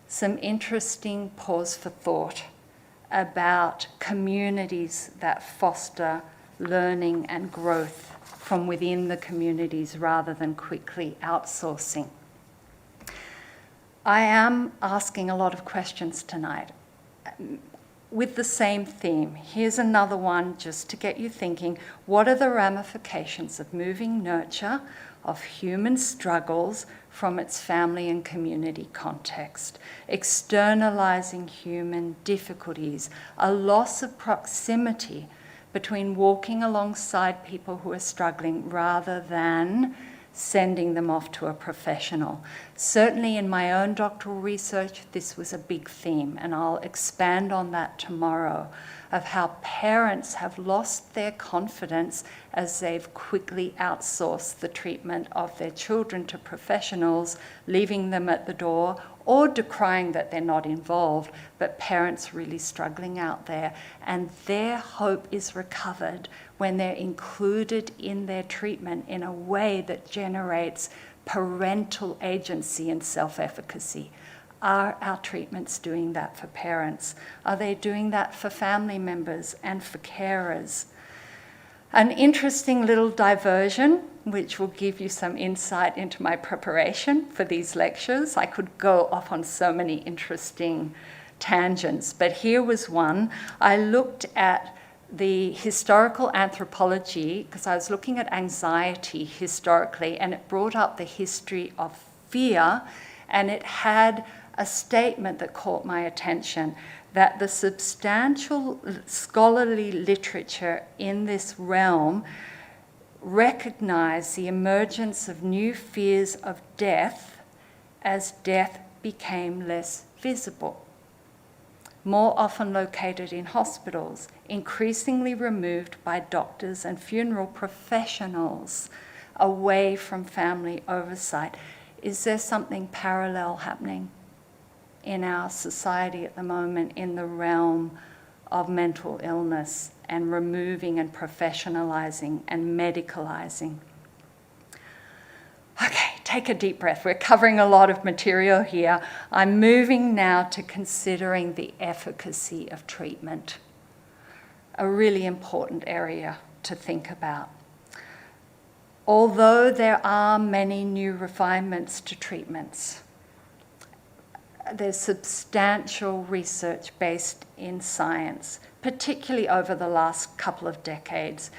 Some interesting pause for thought about communities that foster learning and growth from within the communities rather than quickly outsourcing. I am asking a lot of questions tonight with the same theme. Here's another one just to get you thinking. What are the ramifications of moving nurture of human struggles from its family and community context, externalizing human difficulties, a loss of proximity between walking alongside people who are struggling rather than sending them off to a professional. Certainly in my own doctoral research, this was a big theme, and I'll expand on that tomorrow, of how parents have lost their confidence as they've quickly outsourced the treatment of their children to professionals, leaving them at the door, or decrying that they're not involved, but parents really struggling out there. And their hope is recovered when they're included in their treatment in a way that generates parental agency and self-efficacy. Are our treatments doing that for parents? Are they doing that for family members and for carers? An interesting little diversion, which will give you some insight into my preparation for these lectures. I could go off on so many interesting tangents, but here was one. I looked at the historical anthropology because I was looking at anxiety historically, and it brought up the history of fear, and it had a statement that caught my attention, that the substantial scholarly literature in this realm recognized the emergence of new fears of death as death became less visible, more often located in hospitals, increasingly removed by doctors and funeral professionals, away from family oversight. Is there something parallel happening in our society at the moment in the realm of mental illness and removing and professionalizing and medicalizing? Okay, take a deep breath. We're covering a lot of material here. I'm moving now to considering the efficacy of treatment, a really important area to think about. Although there are many new refinements to treatments, there's substantial research based in science, particularly over the last couple of decades.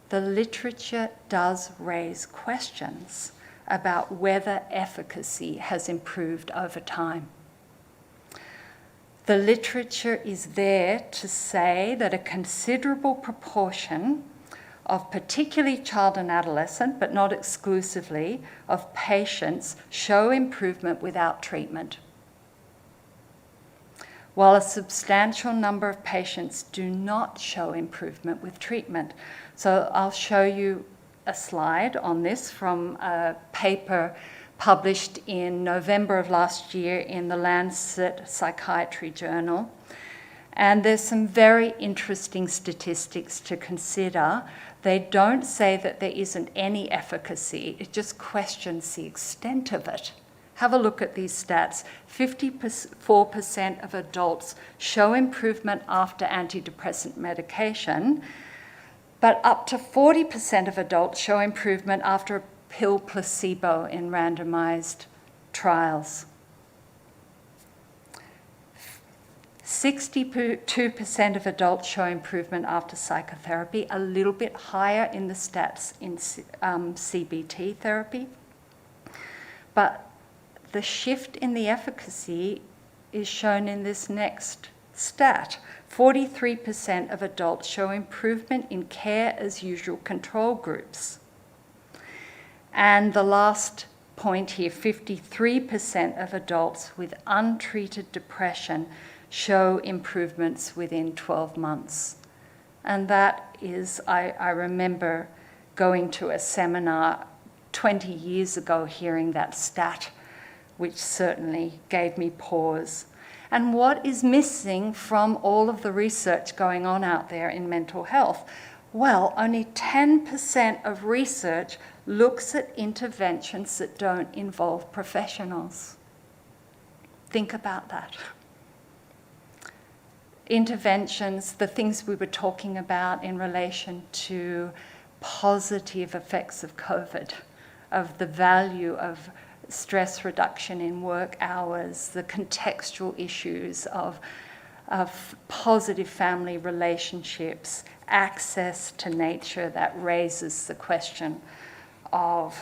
The literature does raise questions about whether efficacy has improved over time. The literature is there to say that a considerable proportion of particularly child and adolescent, but not exclusively, of patients show improvement without treatment, while a substantial number of patients do not show improvement with treatment. So I'll show you a slide on this from a paper published in November of last year in the Lancet Psychiatry Journal. And there's some very interesting statistics to consider. They don't say that there isn't any efficacy, it just questions the extent of it. Have a look at these stats. 54% of adults show improvement after antidepressant medication, but up to 40% of adults show improvement after a pill placebo in randomized trials. 62% of adults show improvement after psychotherapy, a little bit higher in the stats in CBT therapy. But the shift in the efficacy is shown in this next stat. 43% of adults show improvement in care as usual control groups. And the last point here, 53% of adults with untreated depression show improvements within 12 months. And that is, I remember going to a seminar 20 years ago hearing that stat, which certainly gave me pause. And what is missing from all of the research going on out there in mental health? Well, only 10% of research looks at interventions that don't involve professionals. Think about that. Interventions, the things we were talking about in relation to positive effects of COVID, of the value of stress reduction in work hours, the contextual issues of positive family relationships, access to nature that raises the question of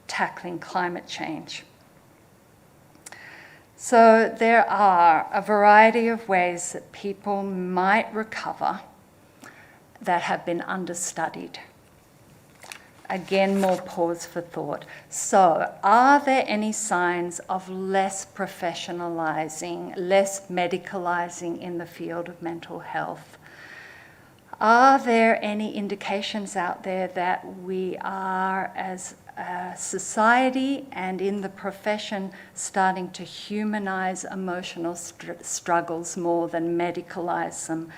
tackling climate change. So there are a variety of ways that people might recover that have been understudied. Again, more pause for thought. So, are there any signs of less professionalizing, less medicalizing in the field of mental health? Are there any indications out there that we are, as a society and in the profession, starting to humanize emotional struggles more than medicalize them?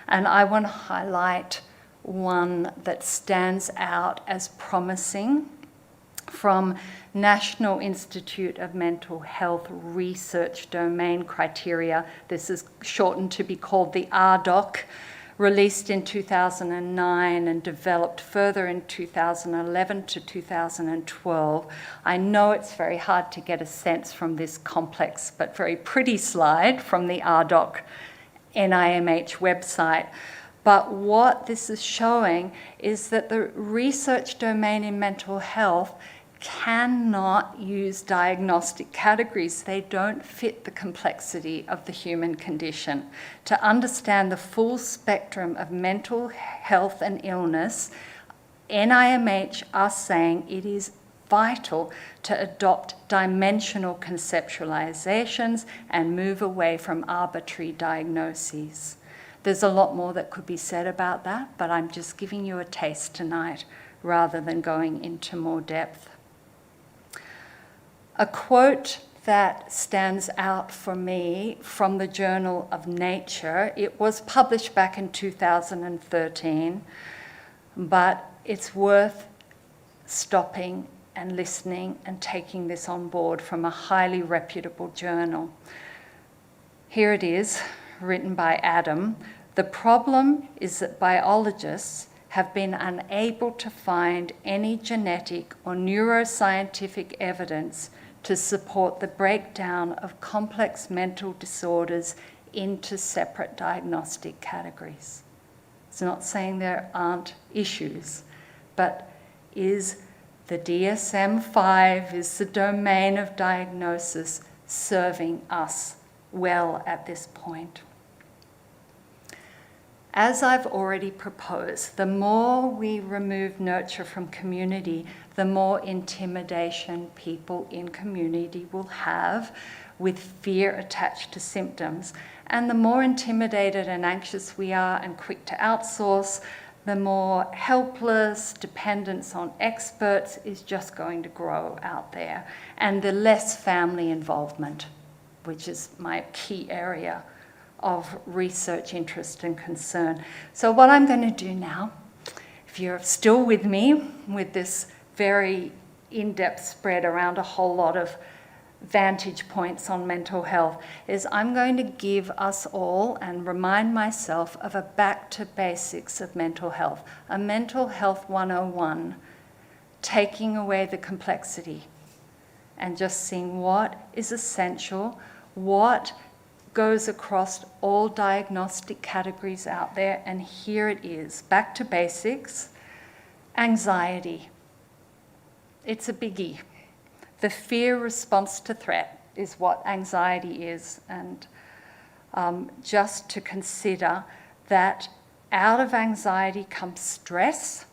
And I want to highlight one that stands out as promising from National Institute of Mental Health Research Domain Criteria. This is shortened to be called the RDoC released in 2009 and developed further in 2011 to 2012. I know it's very hard to get a sense from this complex but very pretty slide from the RDoC NIMH website. But what this is showing is that the research domain in mental health cannot use diagnostic categories. They don't fit the complexity of the human condition. To understand the full spectrum of mental health and illness, NIMH are saying it is vital to adopt dimensional conceptualizations and move away from arbitrary diagnoses. There's a lot more that could be said about that, but I'm just giving you a taste tonight rather than going into more depth. A quote that stands out for me from the Journal of Nature, it was published back in 2013, but it's worth stopping and listening and taking this on board from a highly reputable journal. Here it is, written by Adam. The problem is that biologists have been unable to find any genetic or neuroscientific evidence to support the breakdown of complex mental disorders into separate diagnostic categories. It's not saying there aren't issues, but is the DSM-5, is the domain of diagnosis serving us well at this point? As I've already proposed, the more we remove nurture from community, the more intimidation people in community will have with fear attached to symptoms. And the more intimidated and anxious we are and quick to outsource, the more helpless dependence on experts is just going to grow out there. And the less family involvement, which is my key area of research interest and concern. So what I'm going to do now, if you're still with me with this very in-depth spread around a whole lot of vantage points on mental health, is I'm going to give us all and remind myself of a back to basics of mental health, a mental health 101, taking away the complexity and just seeing what is essential, what goes across all diagnostic categories out there, and here it is. Back to basics. Anxiety. It's a biggie. The fear response to threat is what anxiety is, and just to consider that out of anxiety comes stress,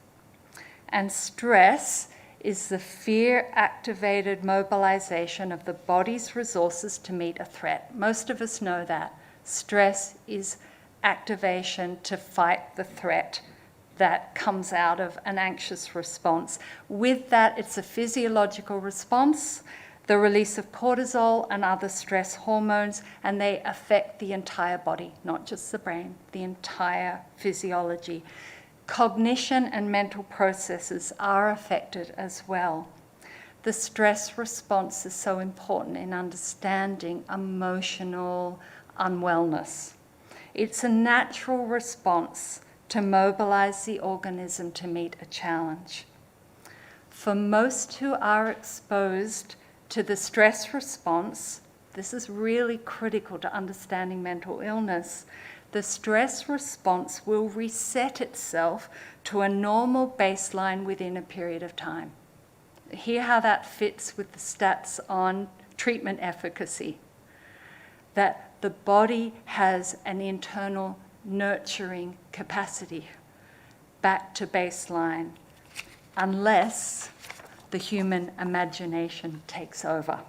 and stress is the fear-activated mobilization of the body's resources to meet a threat. Most of us know that. Stress is activation to fight the threat that comes out of an anxious response. With that, it's a physiological response, the release of cortisol and other stress hormones, and they affect the entire body, not just the brain, the entire physiology. Cognition and mental processes are affected as well. The stress response is so important in understanding emotional unwellness. It's a natural response to mobilize the organism to meet a challenge. For most who are exposed to the stress response, this is really critical to understanding mental illness. The stress response will reset itself to a normal baseline within a period of time. Hear how that fits with the stats on treatment efficacy. That the body has an internal nurturing capacity back to baseline, unless the human imagination takes over.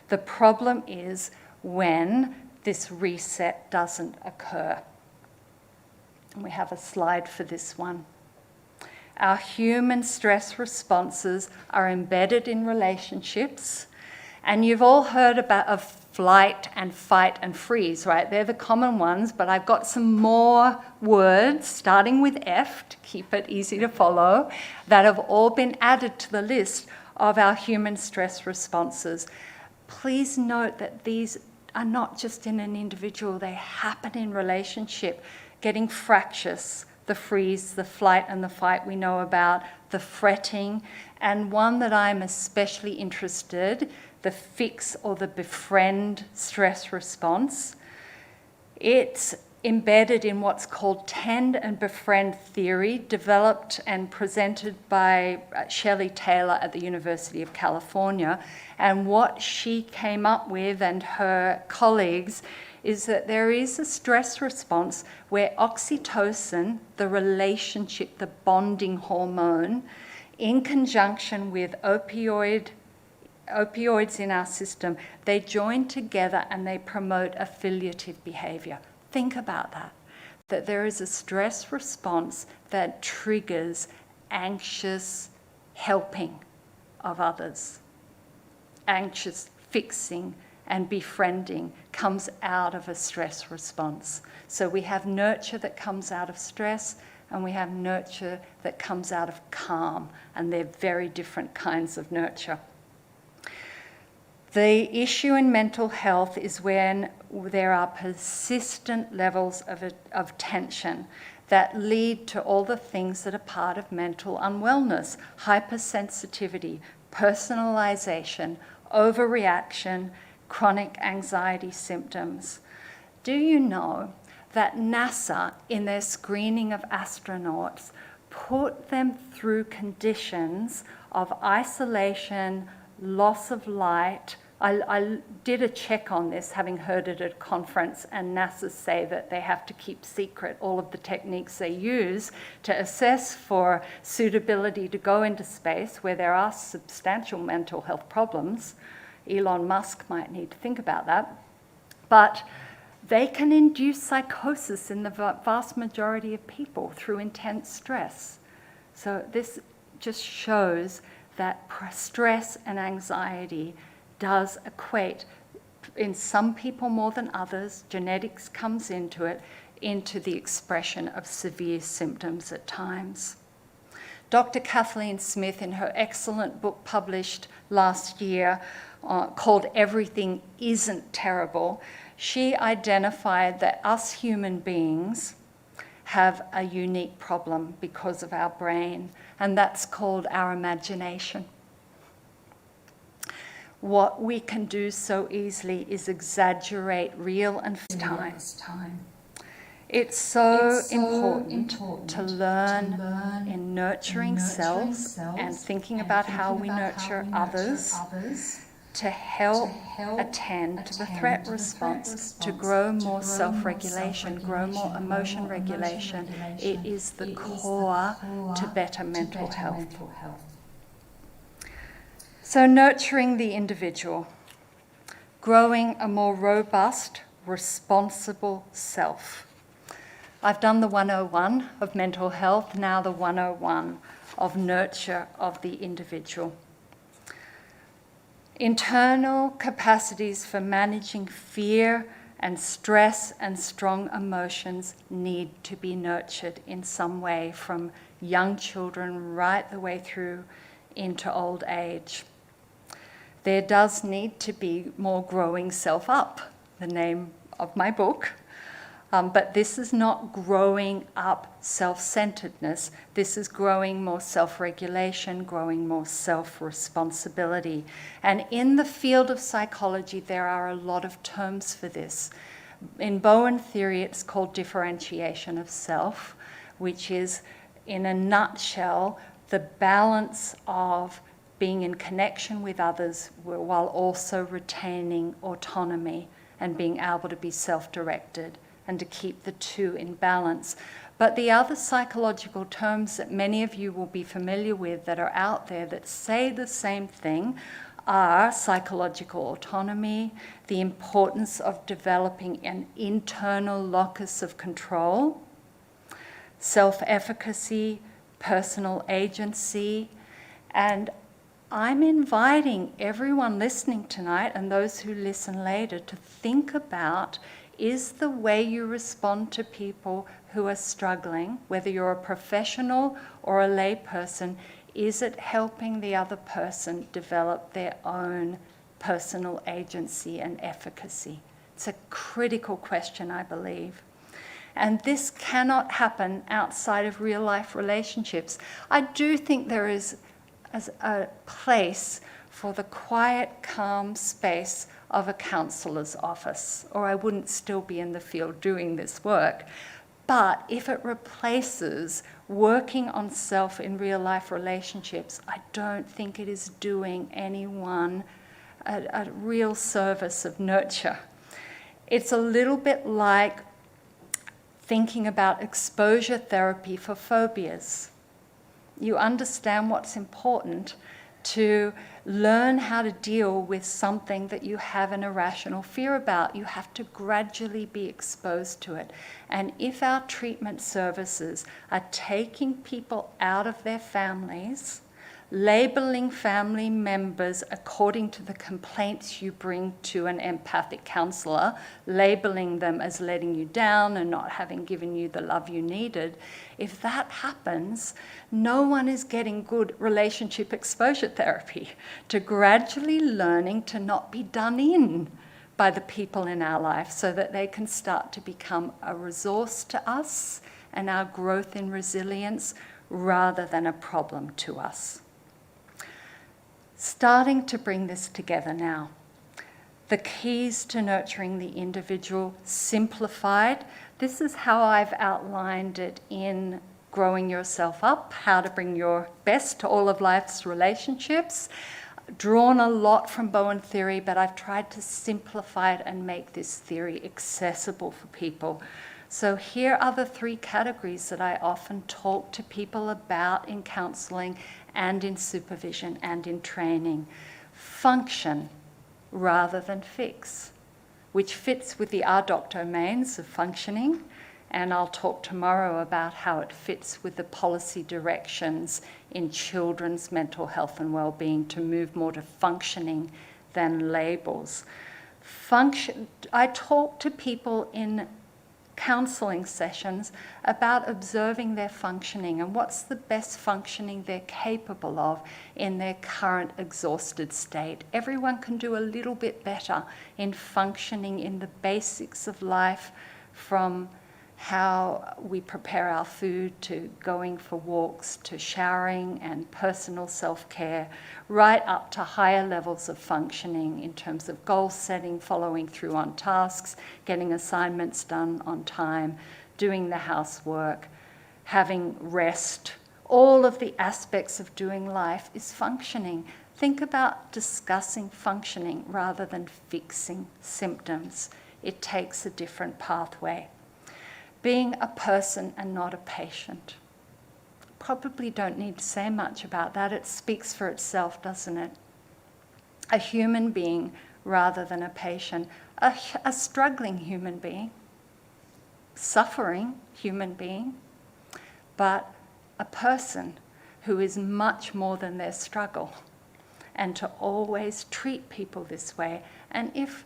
The problem is when this reset doesn't occur. And we have a slide for this one. Our human stress responses are embedded in relationships, and you've all heard of flight and fight and freeze, right? They're the common ones, but I've got some more words, starting with F, to keep it easy to follow, that have all been added to the list of our human stress responses. Please note that these are not just in an individual, they happen in relationship. getting fractious, the freeze, the flight and the fight we know about, the fretting, and one that I'm especially interested, the fix or the befriend stress response. It's embedded in what's called tend and befriend theory, developed and presented by Shelley Taylor at the University of California. And what she came up with and her colleagues is that there is a stress response where oxytocin, the relationship, the bonding hormone, in conjunction with opioids in our system, they join together and they promote affiliative behavior. Think about that there is a stress response that triggers anxious helping of others. Anxious fixing and befriending comes out of a stress response. So we have nurture that comes out of stress, and we have nurture that comes out of calm, and they're very different kinds of nurture. The issue in mental health is when there are persistent levels of tension that lead to all the things that are part of mental unwellness: hypersensitivity, personalization, overreaction, chronic anxiety symptoms. Do you know that NASA, in their screening of astronauts, put them through conditions of isolation, loss of light? I did a check on this, having heard it at a conference, and NASA say that they have to keep secret all of the techniques they use to assess for suitability to go into space, where there are substantial mental health problems. Elon Musk might need to think about that. But they can induce psychosis in the vast majority of people through intense stress. So this just shows that stress and anxiety does equate, in some people more than others, genetics comes into it, into the expression of severe symptoms at times. Dr. Kathleen Smith, in her excellent book published last year called Everything Isn't Terrible, she identified that us human beings have a unique problem because of our brain, and that's called our imagination. What we can do so easily is exaggerate real and time. It's so important to learn in nurturing selves and thinking about how we nurture others to help attend to the threat response, to grow more self-regulation, grow more emotion regulation. It is the core to better mental health. So nurturing the individual, growing a more robust, responsible self. I've done the 101 of mental health, now the 101 of nurture of the individual. Internal capacities for managing fear and stress and strong emotions need to be nurtured in some way, from young children right the way through into old age. There does need to be more growing self up, the name of my book. But this is not growing up self-centeredness. This is growing more self-regulation, growing more self-responsibility. And in the field of psychology, there are a lot of terms for this. In Bowen theory, it's called differentiation of self, which is, in a nutshell, the balance of being in connection with others while also retaining autonomy and being able to be self-directed and to keep the two in balance. But the other psychological terms that many of you will be familiar with that are out there that say the same thing are psychological autonomy, the importance of developing an internal locus of control, self-efficacy, personal agency, and I'm inviting everyone listening tonight and those who listen later to think about, is the way you respond to people who are struggling, whether you're a professional or a lay person, is it helping the other person develop their own personal agency and efficacy? It's a critical question, I believe. And this cannot happen outside of real life relationships. I do think there is a place for the quiet, calm space of a counsellor's office, or I wouldn't still be in the field doing this work. But if it replaces working on self in real life relationships, I don't think it is doing anyone a real service of nurture. It's a little bit like thinking about exposure therapy for phobias. You understand what's important to learn how to deal with something that you have an irrational fear about. You have to gradually be exposed to it. And if our treatment services are taking people out of their families, labeling family members according to the complaints you bring to an empathic counsellor, labeling them as letting you down and not having given you the love you needed, if that happens, no one is getting good relationship exposure therapy, to gradually learning to not be done in by the people in our life so that they can start to become a resource to us and our growth in resilience rather than a problem to us. Starting to bring this together now. The keys to nurturing the individual simplified. This is how I've outlined it in Growing Yourself Up, how to bring your best to all of life's relationships. Drawn a lot from Bowen theory, but I've tried to simplify it and make this theory accessible for people. So here are the 3 categories that I often talk to people about in counselling and in supervision and in training. Function rather than fix, which fits with the RDoC domains of functioning, and I'll talk tomorrow about how it fits with the policy directions in children's mental health and well-being to move more to functioning than labels. I talk to people in counselling sessions about observing their functioning and what's the best functioning they're capable of in their current exhausted state. Everyone can do a little bit better in functioning in the basics of life, from how we prepare our food to going for walks to showering and personal self-care, right up to higher levels of functioning in terms of goal setting, following through on tasks, getting assignments done on time, doing the housework, having rest. All of the aspects of doing life is functioning. Think about discussing functioning rather than fixing symptoms. It takes a different pathway. Being a person and not a patient. Probably don't need to say much about that. It speaks for itself, doesn't it? A human being rather than a patient. A struggling human being. Suffering human being. But a person who is much more than their struggle. And to always treat people this way. And if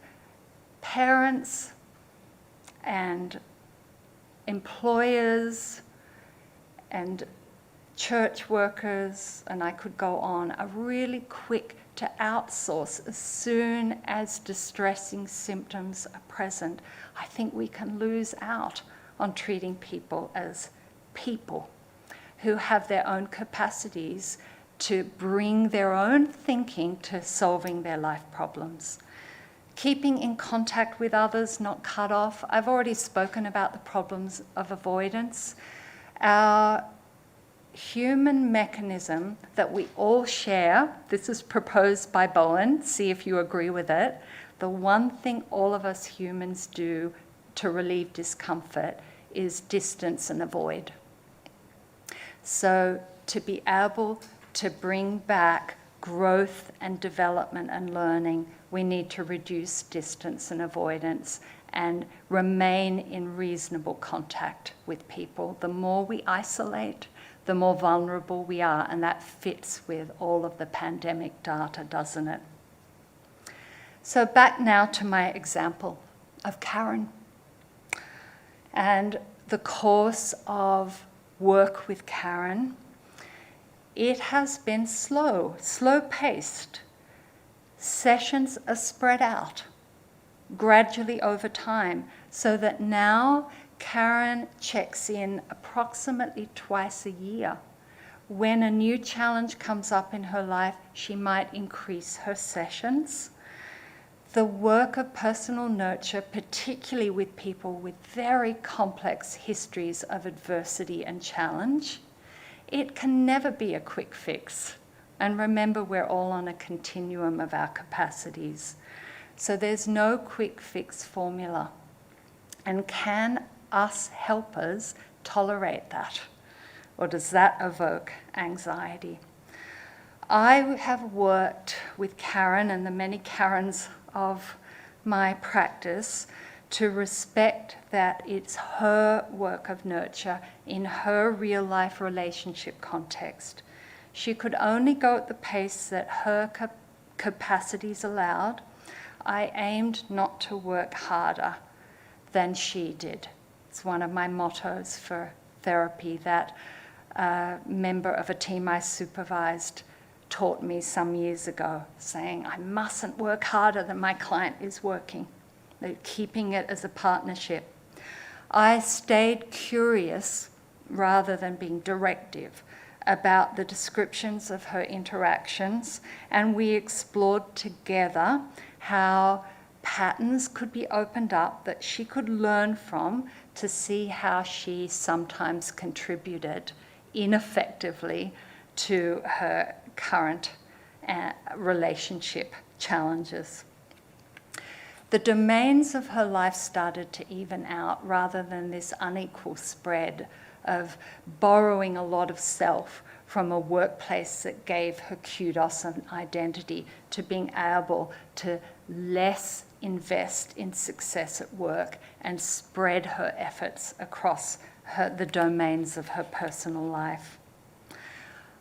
parents and employers and church workers, and I could go on, are really quick to outsource as soon as distressing symptoms are present, I think we can lose out on treating people as people who have their own capacities to bring their own thinking to solving their life problems. Keeping in contact with others, not cut off. I've already spoken about the problems of avoidance. Our human mechanism that we all share, this is proposed by Bowen, see if you agree with it. The one thing all of us humans do to relieve discomfort is distance and avoid. So to be able to bring back growth and development and learning, we need to reduce distance and avoidance and remain in reasonable contact with people. The more we isolate, the more vulnerable we are, and that fits with all of the pandemic data, doesn't it? So back now to my example of Karen and the course of work with Karen. It has been slow-paced. Sessions are spread out gradually over time so that now Karen checks in approximately twice a year. When a new challenge comes up in her life, she might increase her sessions. The work of personal nurture, particularly with people with very complex histories of adversity and challenge, it can never be a quick fix. And remember, we're all on a continuum of our capacities. So there's no quick fix formula. And can us helpers tolerate that? Or does that evoke anxiety? I have worked with Karen and the many Karens of my practice to respect that it's her work of nurture in her real life relationship context. She could only go at the pace that her capacities allowed. I aimed not to work harder than she did. It's one of my mottos for therapy that a member of a team I supervised taught me some years ago, saying I mustn't work harder than my client is working, keeping it as a partnership. I stayed curious rather than being directive about the descriptions of her interactions, and we explored together how patterns could be opened up that she could learn from to see how she sometimes contributed ineffectively to her current relationship challenges. The domains of her life started to even out rather than this unequal spread of borrowing a lot of self from a workplace that gave her kudos and identity to being able to less invest in success at work and spread her efforts across the domains of her personal life.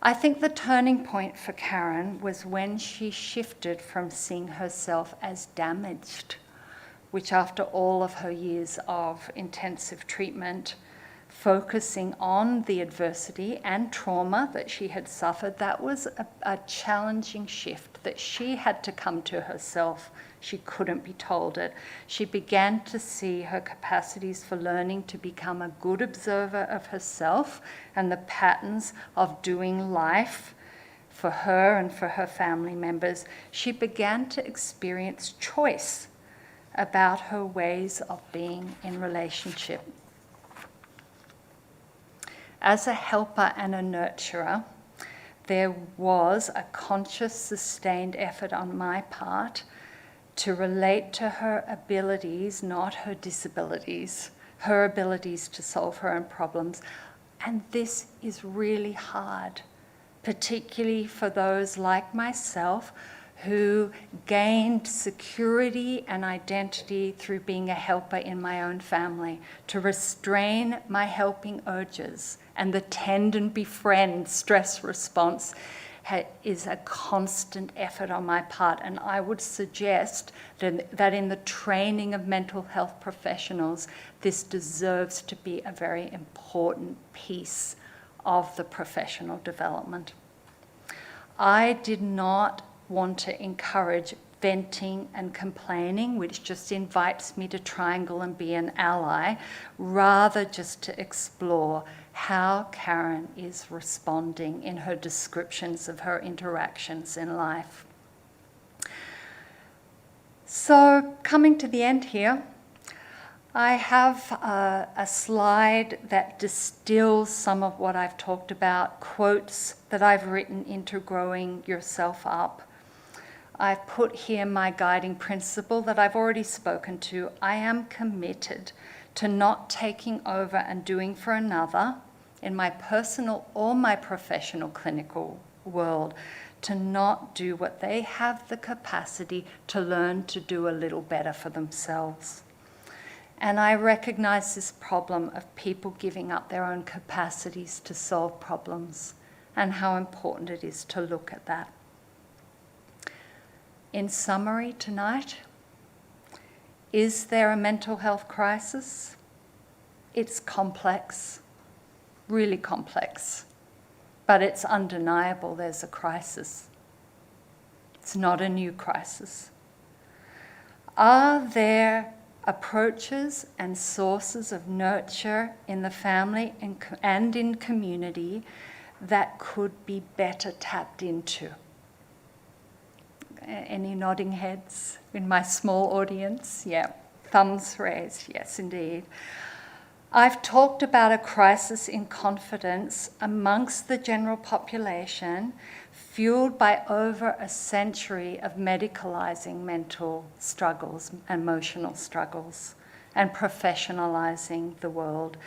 I think the turning point for Karen was when she shifted from seeing herself as damaged, which after all of her years of intensive treatment, focusing on the adversity and trauma that she had suffered, that was a challenging shift that she had to come to herself. She couldn't be told it. She began to see her capacities for learning to become a good observer of herself and the patterns of doing life for her and for her family members. She began to experience choice about her ways of being in relationship. As a helper and a nurturer, there was a conscious, sustained effort on my part to relate to her abilities, not her disabilities, her abilities to solve her own problems. And this is really hard, particularly for those like myself who gained security and identity through being a helper in my own family, to restrain my helping urges and the tend and befriend stress response is a constant effort on my part. And I would suggest that in the training of mental health professionals, this deserves to be a very important piece of the professional development. I did not want to encourage venting and complaining, which just invites me to triangle and be an ally, rather just to explore how Karen is responding in her descriptions of her interactions in life. So, coming to the end here, I have a slide that distills some of what I've talked about, quotes that I've written into Growing Yourself Up. I've put here my guiding principle that I've already spoken to. I am committed to not taking over and doing for another in my personal or my professional clinical world, to not do what they have the capacity to learn to do a little better for themselves. And I recognize this problem of people giving up their own capacities to solve problems and how important it is to look at that. In summary tonight, is there a mental health crisis? It's complex, really complex, but it's undeniable there's a crisis. It's not a new crisis. Are there approaches and sources of nurture in the family and in community that could be better tapped into. Any nodding heads in my small audience? Yeah, thumbs raised, yes indeed. I've talked about a crisis in confidence amongst the general population, fueled by over a century of medicalising mental struggles, emotional struggles, and professionalising the world.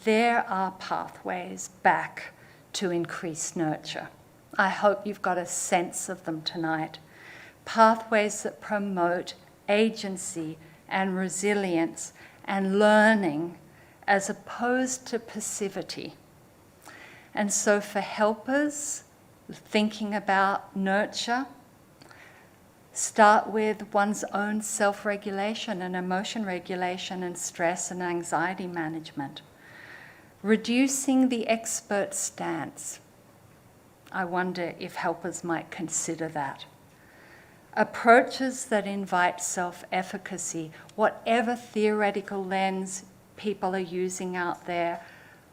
There are pathways back to increased nurture. I hope you've got a sense of them tonight. Pathways that promote agency and resilience and learning as opposed to passivity. And so for helpers thinking about nurture, start with one's own self-regulation and emotion regulation and stress and anxiety management. Reducing the expert stance. I wonder if helpers might consider that. Approaches that invite self-efficacy, whatever theoretical lens people are using out there,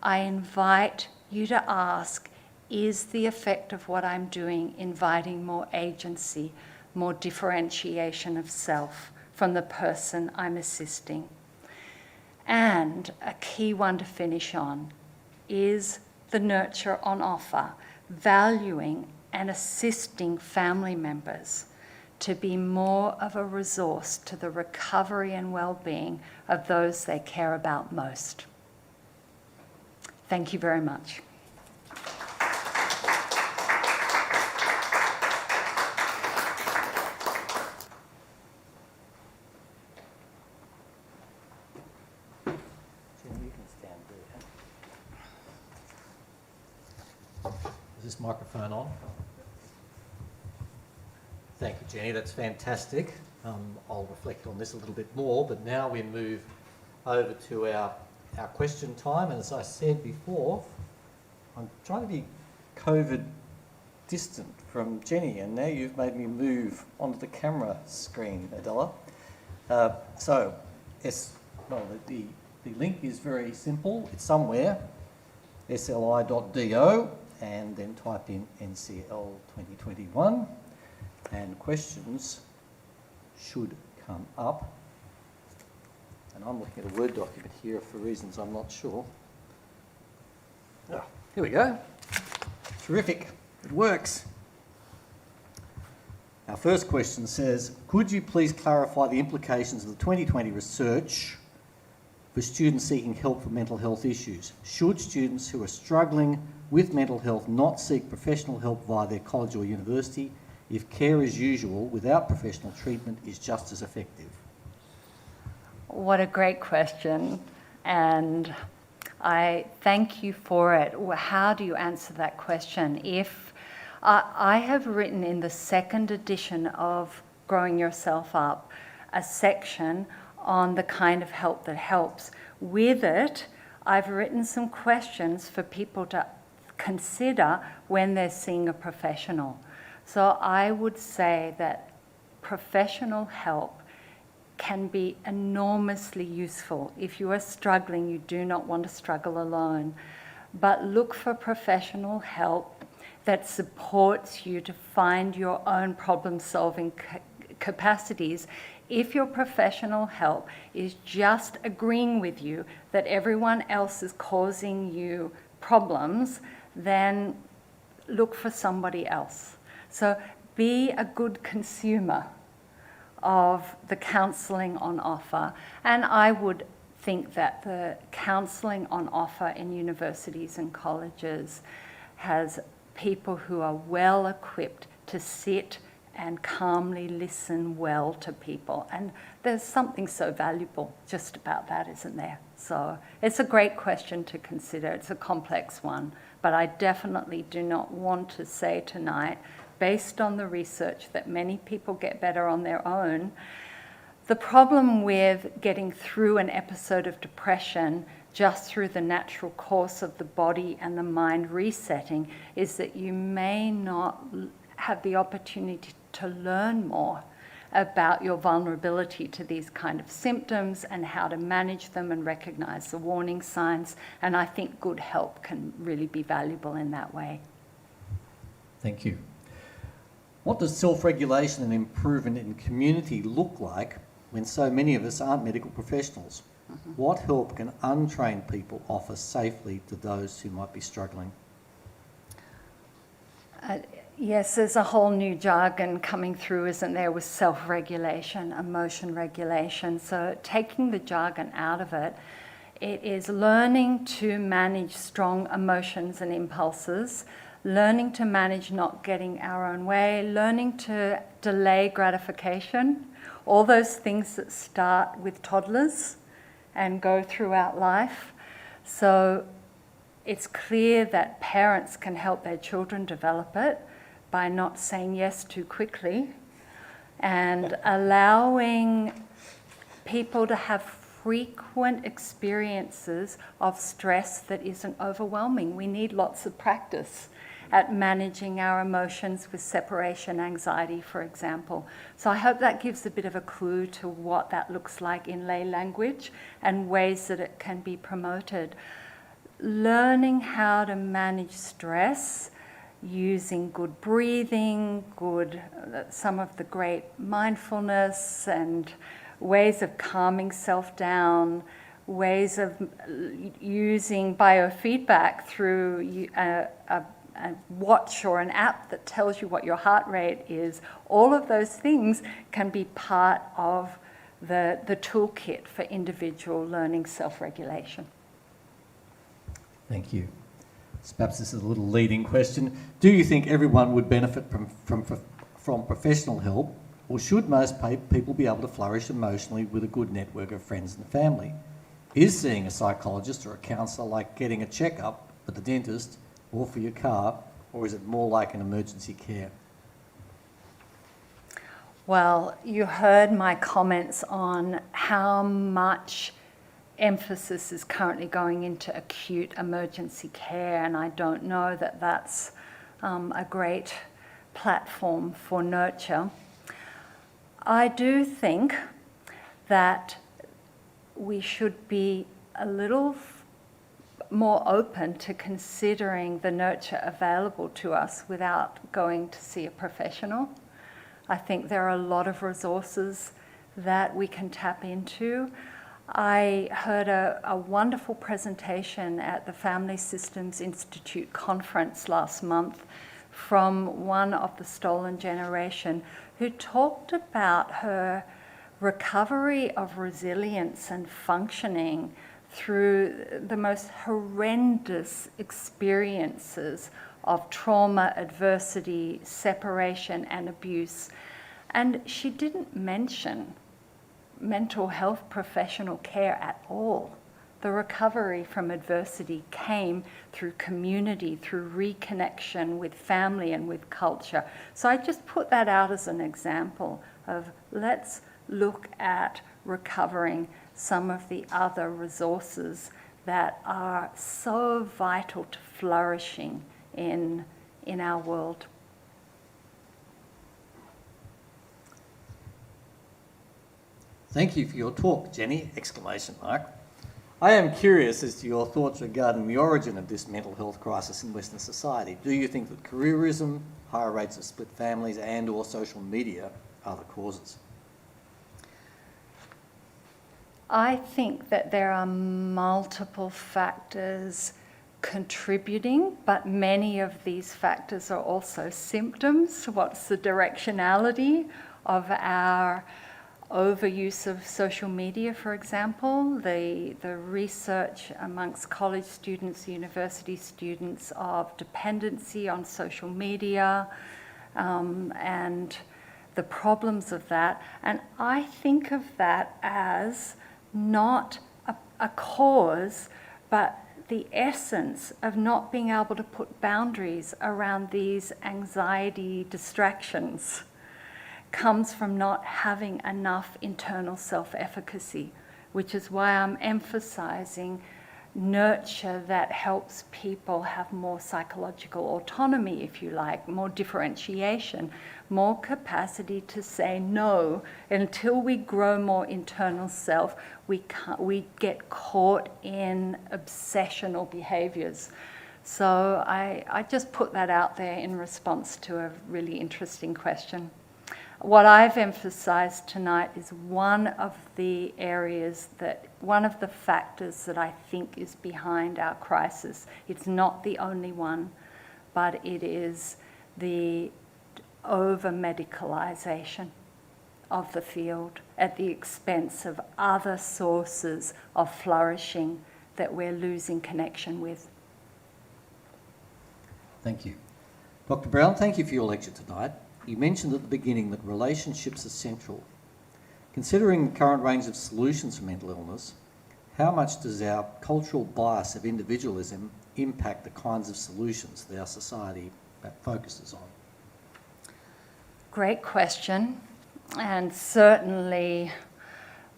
I invite you to ask, is the effect of what I'm doing inviting more agency, more differentiation of self from the person I'm assisting? And a key one to finish on is the nurture on offer, valuing and assisting family members to be more of a resource to the recovery and well-being of those they care about most. Thank you very much. You can stand there. Is this microphone on? Thank you, Jenny. That's fantastic. I'll reflect on this a little bit more, but now we move over to our question time. And as I said before, I'm trying to be COVID distant from Jenny, and now you've made me move onto the camera screen, Adela. The link is very simple. It's somewhere, sli.do, and then type in NCL 2021. And questions should come up. And I'm looking at a Word document here for reasons I'm not sure. Oh, here we go. Terrific. It works. Our first question says, could you please clarify the implications of the 2020 research for students seeking help for mental health issues? Should students who are struggling with mental health not seek professional help via their college or university if care as usual without professional treatment is just as effective? What a great question, and I thank you for it. How do you answer that question? If I have written in the second edition of Growing Yourself Up a section on the kind of help that helps. With it, I've written some questions for people to consider when they're seeing a professional. So I would say that professional help can be enormously useful. If you are struggling, you do not want to struggle alone. But look for professional help that supports you to find your own problem-solving capacities. If your professional help is just agreeing with you that everyone else is causing you problems, then look for somebody else. So be a good consumer of the counselling on offer. And I would think that the counselling on offer in universities and colleges has people who are well equipped to sit and calmly listen well to people. And there's something so valuable just about that, isn't there? So it's a great question to consider. It's a complex one, but I definitely do not want to say tonight, based on the research, that many people get better on their own. The problem with getting through an episode of depression just through the natural course of the body and the mind resetting is that you may not have the opportunity to learn more about your vulnerability to these kind of symptoms and how to manage them and recognize the warning signs. And I think good help can really be valuable in that way. Thank you. What does self-regulation and improvement in community look like when so many of us aren't medical professionals? What help can untrained people offer safely to those who might be struggling? Yes, there's a whole new jargon coming through, isn't there, with self-regulation, emotion regulation. So taking the jargon out of it, it is learning to manage strong emotions and impulses, learning to manage not getting our own way, learning to delay gratification, all those things that start with toddlers and go throughout life. So it's clear that parents can help their children develop it by not saying yes too quickly and allowing people to have frequent experiences of stress that isn't overwhelming. We need lots of practice at managing our emotions with separation anxiety, for example. So I hope that gives a bit of a clue to what that looks like in lay language and ways that it can be promoted. Learning how to manage stress using good breathing, some of the great mindfulness and ways of calming self down, ways of using biofeedback through a watch or an app that tells you what your heart rate is. All of those things can be part of the toolkit for individual learning self-regulation. Thank you. So perhaps this is a little leading question. Do you think everyone would benefit from professional help, or should most people be able to flourish emotionally with a good network of friends and family? Is seeing a psychologist or a counsellor like getting a checkup at the dentist or for your car, or is it more like an emergency care? Well, you heard my comments on how much emphasis is currently going into acute emergency care, and I don't know that that's a great platform for nurture. I do think that we should be a little more open to considering the nurture available to us without going to see a professional. I think there are a lot of resources that we can tap into. I heard a wonderful presentation at the Family Systems Institute conference last month from one of the Stolen Generation who talked about her recovery of resilience and functioning through the most horrendous experiences of trauma, adversity, separation, and abuse. And she didn't mention mental health professional care at all. The recovery from adversity came through community, through reconnection with family and with culture. So I just put that out as an example of let's look at recovering some of the other resources that are so vital to flourishing in our world. Thank you for your talk, Jenny! Exclamation mark. I am curious as to your thoughts regarding the origin of this mental health crisis in Western society. Do you think that careerism, higher rates of split families and or social media are the causes? I think that there are multiple factors contributing, but many of these factors are also symptoms. What's the directionality of our overuse of social media, for example? The research amongst college students, university students of dependency on social media and the problems of that. And I think of that as not a cause, but the essence of not being able to put boundaries around these anxiety distractions comes from not having enough internal self-efficacy, which is why I'm emphasizing nurture that helps people have more psychological autonomy, if you like, more differentiation, more capacity to say no. Until we grow more internal self, we get caught in obsessional behaviours. So I just put that out there in response to a really interesting question. What I've emphasised tonight is one of the factors that I think is behind our crisis. It's not the only one, but it is the over-medicalisation of the field at the expense of other sources of flourishing that we're losing connection with. Thank you. Dr. Brown, thank you for your lecture tonight. You mentioned at the beginning that relationships are central. Considering the current range of solutions for mental illness, how much does our cultural bias of individualism impact the kinds of solutions that our society focuses on? Great question. And certainly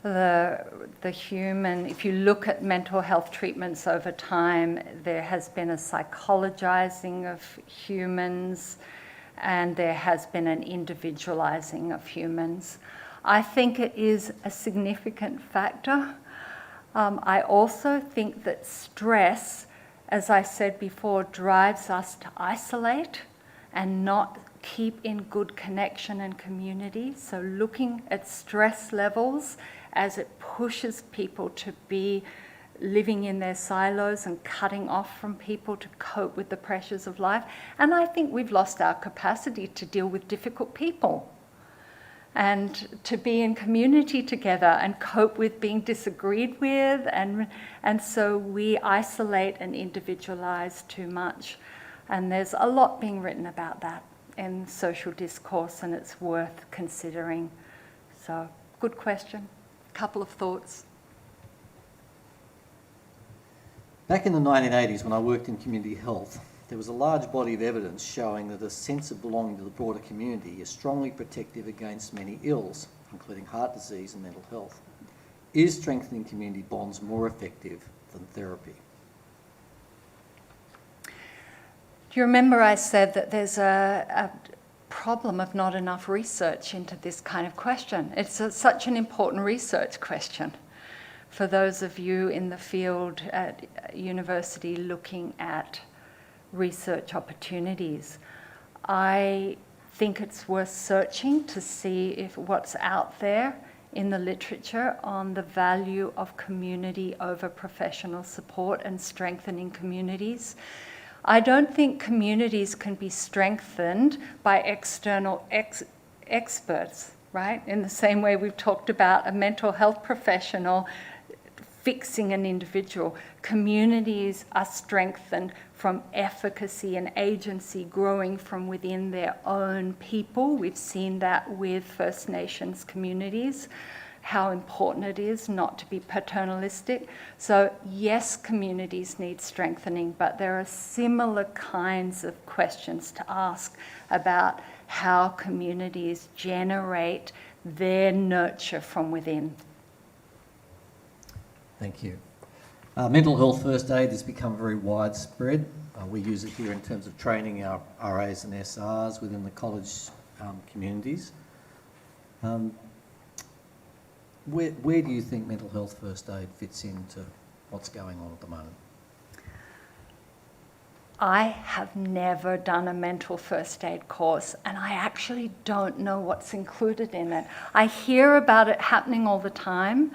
the human, if you look at mental health treatments over time, there has been a psychologizing of humans, and there has been an individualizing of humans. I think it is a significant factor. I also think that stress, as I said before, drives us to isolate and not keep in good connection and community. So looking at stress levels as it pushes people to be living in their silos and cutting off from people to cope with the pressures of life. And I think we've lost our capacity to deal with difficult people and to be in community together and cope with being disagreed with. And so we isolate and individualize too much. And there's a lot being written about that in social discourse, and it's worth considering. So, good question. A couple of thoughts. Back in the 1980s, when I worked in community health, there was a large body of evidence showing that a sense of belonging to the broader community is strongly protective against many ills, including heart disease and mental health. Is strengthening community bonds more effective than therapy? Do you remember I said that there's a problem of not enough research into this kind of question? It's such an important research question for those of you in the field at university looking at research opportunities. I think it's worth searching to see if what's out there in the literature on the value of community over professional support and strengthening communities. I don't think communities can be strengthened by external experts, right? In the same way we've talked about a mental health professional fixing an individual. Communities are strengthened from efficacy and agency growing from within their own people. We've seen that with First Nations communities, how important it is not to be paternalistic. So yes, communities need strengthening, but there are similar kinds of questions to ask about how communities generate their nurture from within. Thank you. Mental health first aid has become very widespread. We use it here in terms of training our RAs and SRs within the college communities. Where do you think mental health first aid fits into what's going on at the moment? I have never done a mental first aid course, and I actually don't know what's included in it. I hear about it happening all the time.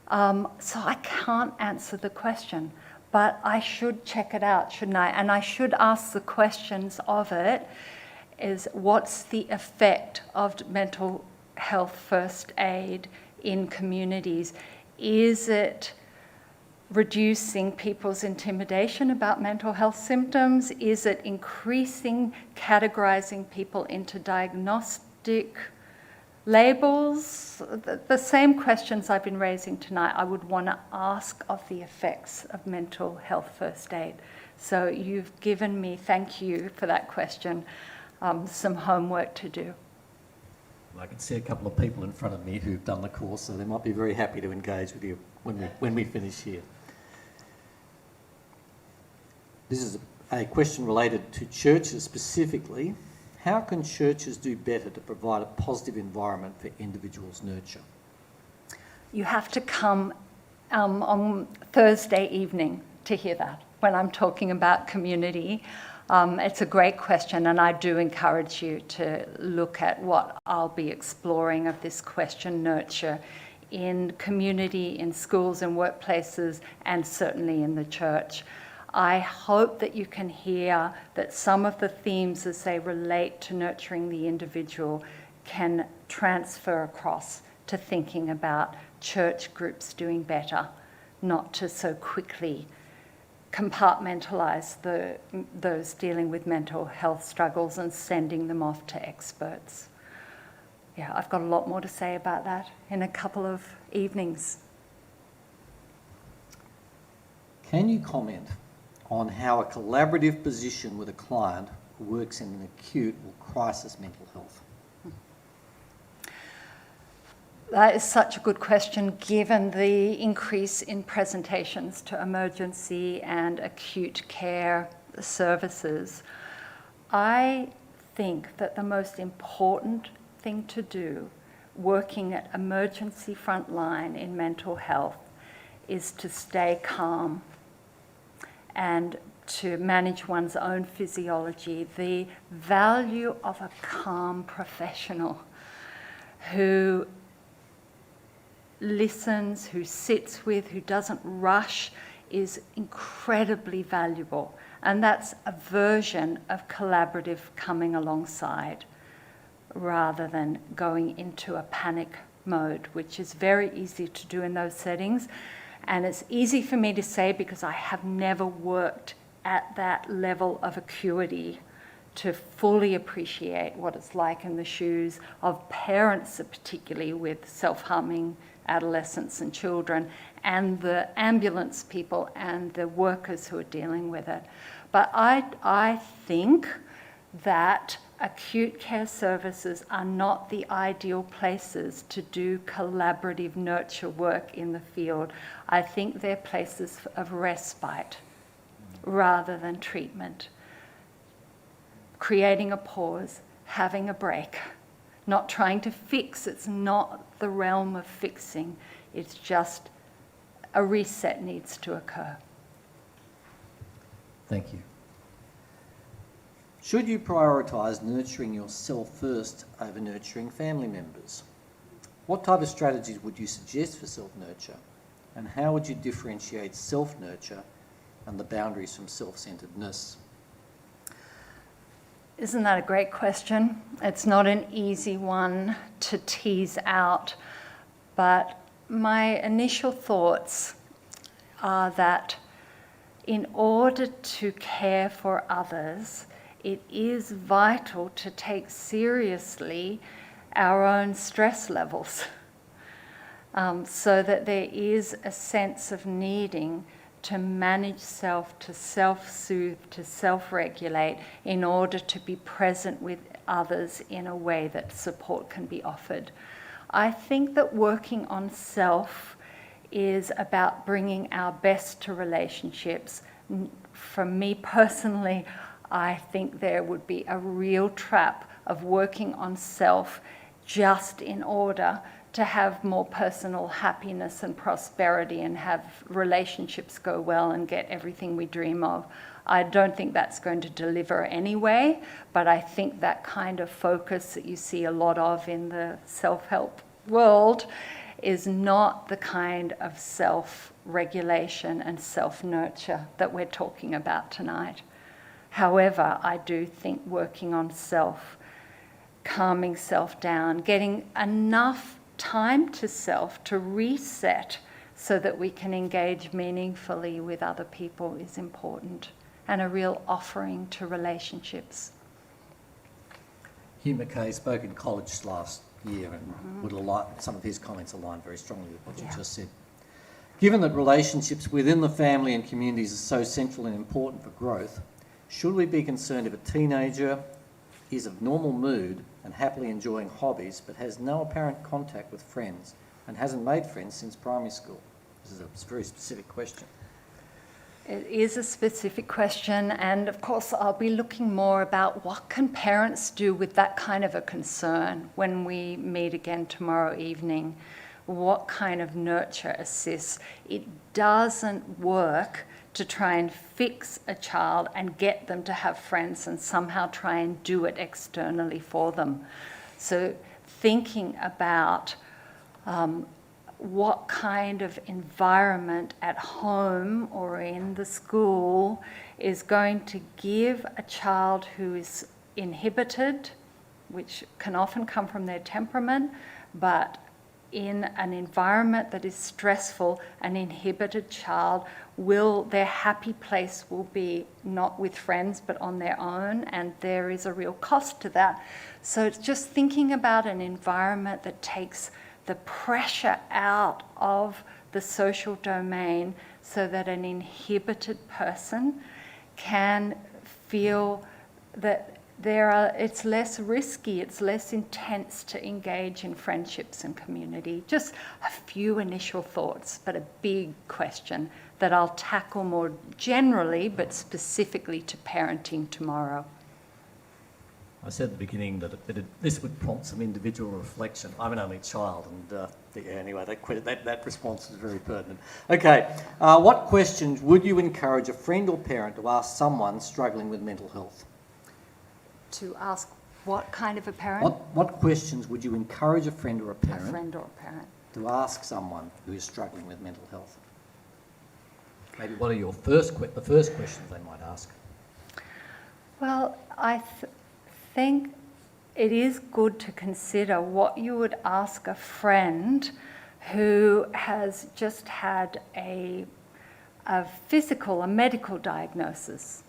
So I can't answer the question, but I should check it out, shouldn't I? And I should ask the questions of it, is what's the effect of mental health first aid in communities? Is it reducing people's intimidation about mental health symptoms? Is it increasing, categorizing people into diagnostic labels? The same questions I've been raising tonight, I would want to ask of the effects of mental health first aid. So you've given me, thank you for that question, some homework to do. I can see a couple of people in front of me who've done the course, so they might be very happy to engage with you when we finish here. This is a question related to churches specifically. How can churches do better to provide a positive environment for individuals' nurture? You have to come on Thursday evening to hear that when I'm talking about community. It's a great question, and I do encourage you to look at what I'll be exploring of this question, nurture, in community, in schools and workplaces, and certainly in the church. I hope that you can hear that some of the themes as they relate to nurturing the individual can transfer across to thinking about church groups doing better, not to so quickly compartmentalise those dealing with mental health struggles and sending them off to experts. Yeah, I've got a lot more to say about that in a couple of evenings. Can you comment on how a collaborative position with a client who works in an acute or crisis mental health? That is such a good question, given the increase in presentations to emergency and acute care services. I think that the most important thing to do, working at emergency frontline in mental health, is to stay calm and to manage one's own physiology. The value of a calm professional who listens, who sits with, who doesn't rush, is incredibly valuable. And that's a version of collaborative coming alongside rather than going into a panic mode, which is very easy to do in those settings. And it's easy for me to say because I have never worked at that level of acuity to fully appreciate what it's like in the shoes of parents, particularly with self-harming adolescents and children, and the ambulance people and the workers who are dealing with it. But I think that acute care services are not the ideal places to do collaborative nurture work in the field. I think they're places of respite rather than treatment. Creating a pause, having a break, not trying to fix. It's not the realm of fixing. It's just a reset needs to occur. Thank you. Should you prioritise nurturing yourself first over nurturing family members? What type of strategies would you suggest for self-nurture? And how would you differentiate self-nurture and the boundaries from self-centredness? Isn't that a great question? It's not an easy one to tease out, but my initial thoughts are that in order to care for others, it is vital to take seriously our own stress levels so that there is a sense of needing to manage self, to self-soothe, to self-regulate in order to be present with others in a way that support can be offered. I think that working on self is about bringing our best to relationships. For me personally, I think there would be a real trap of working on self just in order to have more personal happiness and prosperity and have relationships go well and get everything we dream of. I don't think that's going to deliver anyway, but I think that kind of focus that you see a lot of in the self-help world is not the kind of self-regulation and self-nurture that we're talking about tonight. However, I do think working on self, calming self down, getting enough time to self to reset so that we can engage meaningfully with other people is important and a real offering to relationships. Hugh Mackay spoke in college last year and would align, some of his comments align very strongly with what you just said. Given that relationships within the family and communities are so central and important for growth, should we be concerned if a teenager is of normal mood and happily enjoying hobbies but has no apparent contact with friends and hasn't made friends since primary school? This is a very specific question. It is a specific question, and of course I'll be looking more about what can parents do with that kind of a concern when we meet again tomorrow evening. What kind of nurture assists? It doesn't work to try and fix a child and get them to have friends and somehow try and do it externally for them. So thinking about what kind of environment at home or in the school is going to give a child who is inhibited, which can often come from their temperament, but in an environment that is stressful, an inhibited child their happy place will be not with friends but on their own, and there is a real cost to that. So it's just thinking about an environment that takes the pressure out of the social domain so that an inhibited person can feel that it's less risky, it's less intense to engage in friendships and community. Just a few initial thoughts, but a big question that I'll tackle more generally, but specifically to parenting tomorrow. I said at the beginning that this would prompt some individual reflection. I'm an only child, and anyway, that response is very pertinent. Okay, what questions would you encourage a friend or parent to ask someone struggling with mental health? To ask what kind of a parent? What questions would you encourage a friend or a A friend or a parent. to ask someone who is struggling with mental health? Maybe what are the first questions they might ask? Well, I think it is good to consider what you would ask a friend who has just had a medical diagnosis.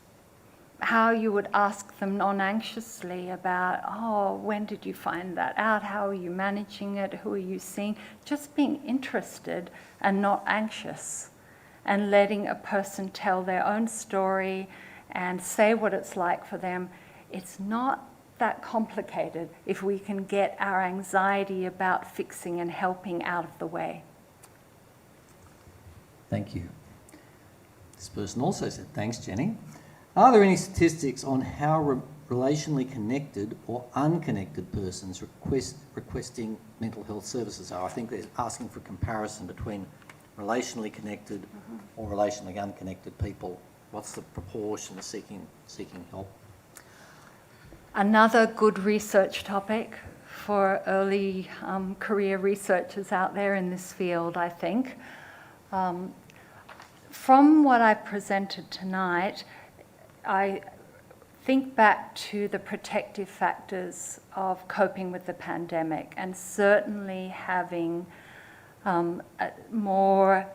How you would ask them non-anxiously about, when did you find that out? How are you managing it? Who are you seeing? Just being interested and not anxious, and letting a person tell their own story and say what it's like for them. It's not that complicated if we can get our anxiety about fixing and helping out of the way. Thank you. This person also said, thanks, Jenny. Are there any statistics on how relationally connected or unconnected persons requesting mental health services are? I think they're asking for comparison between relationally connected or relationally unconnected people. What's the proportion seeking help? Another good research topic for early career researchers out there in this field, I think. From what I presented tonight, I think back to the protective factors of coping with the pandemic, and certainly having more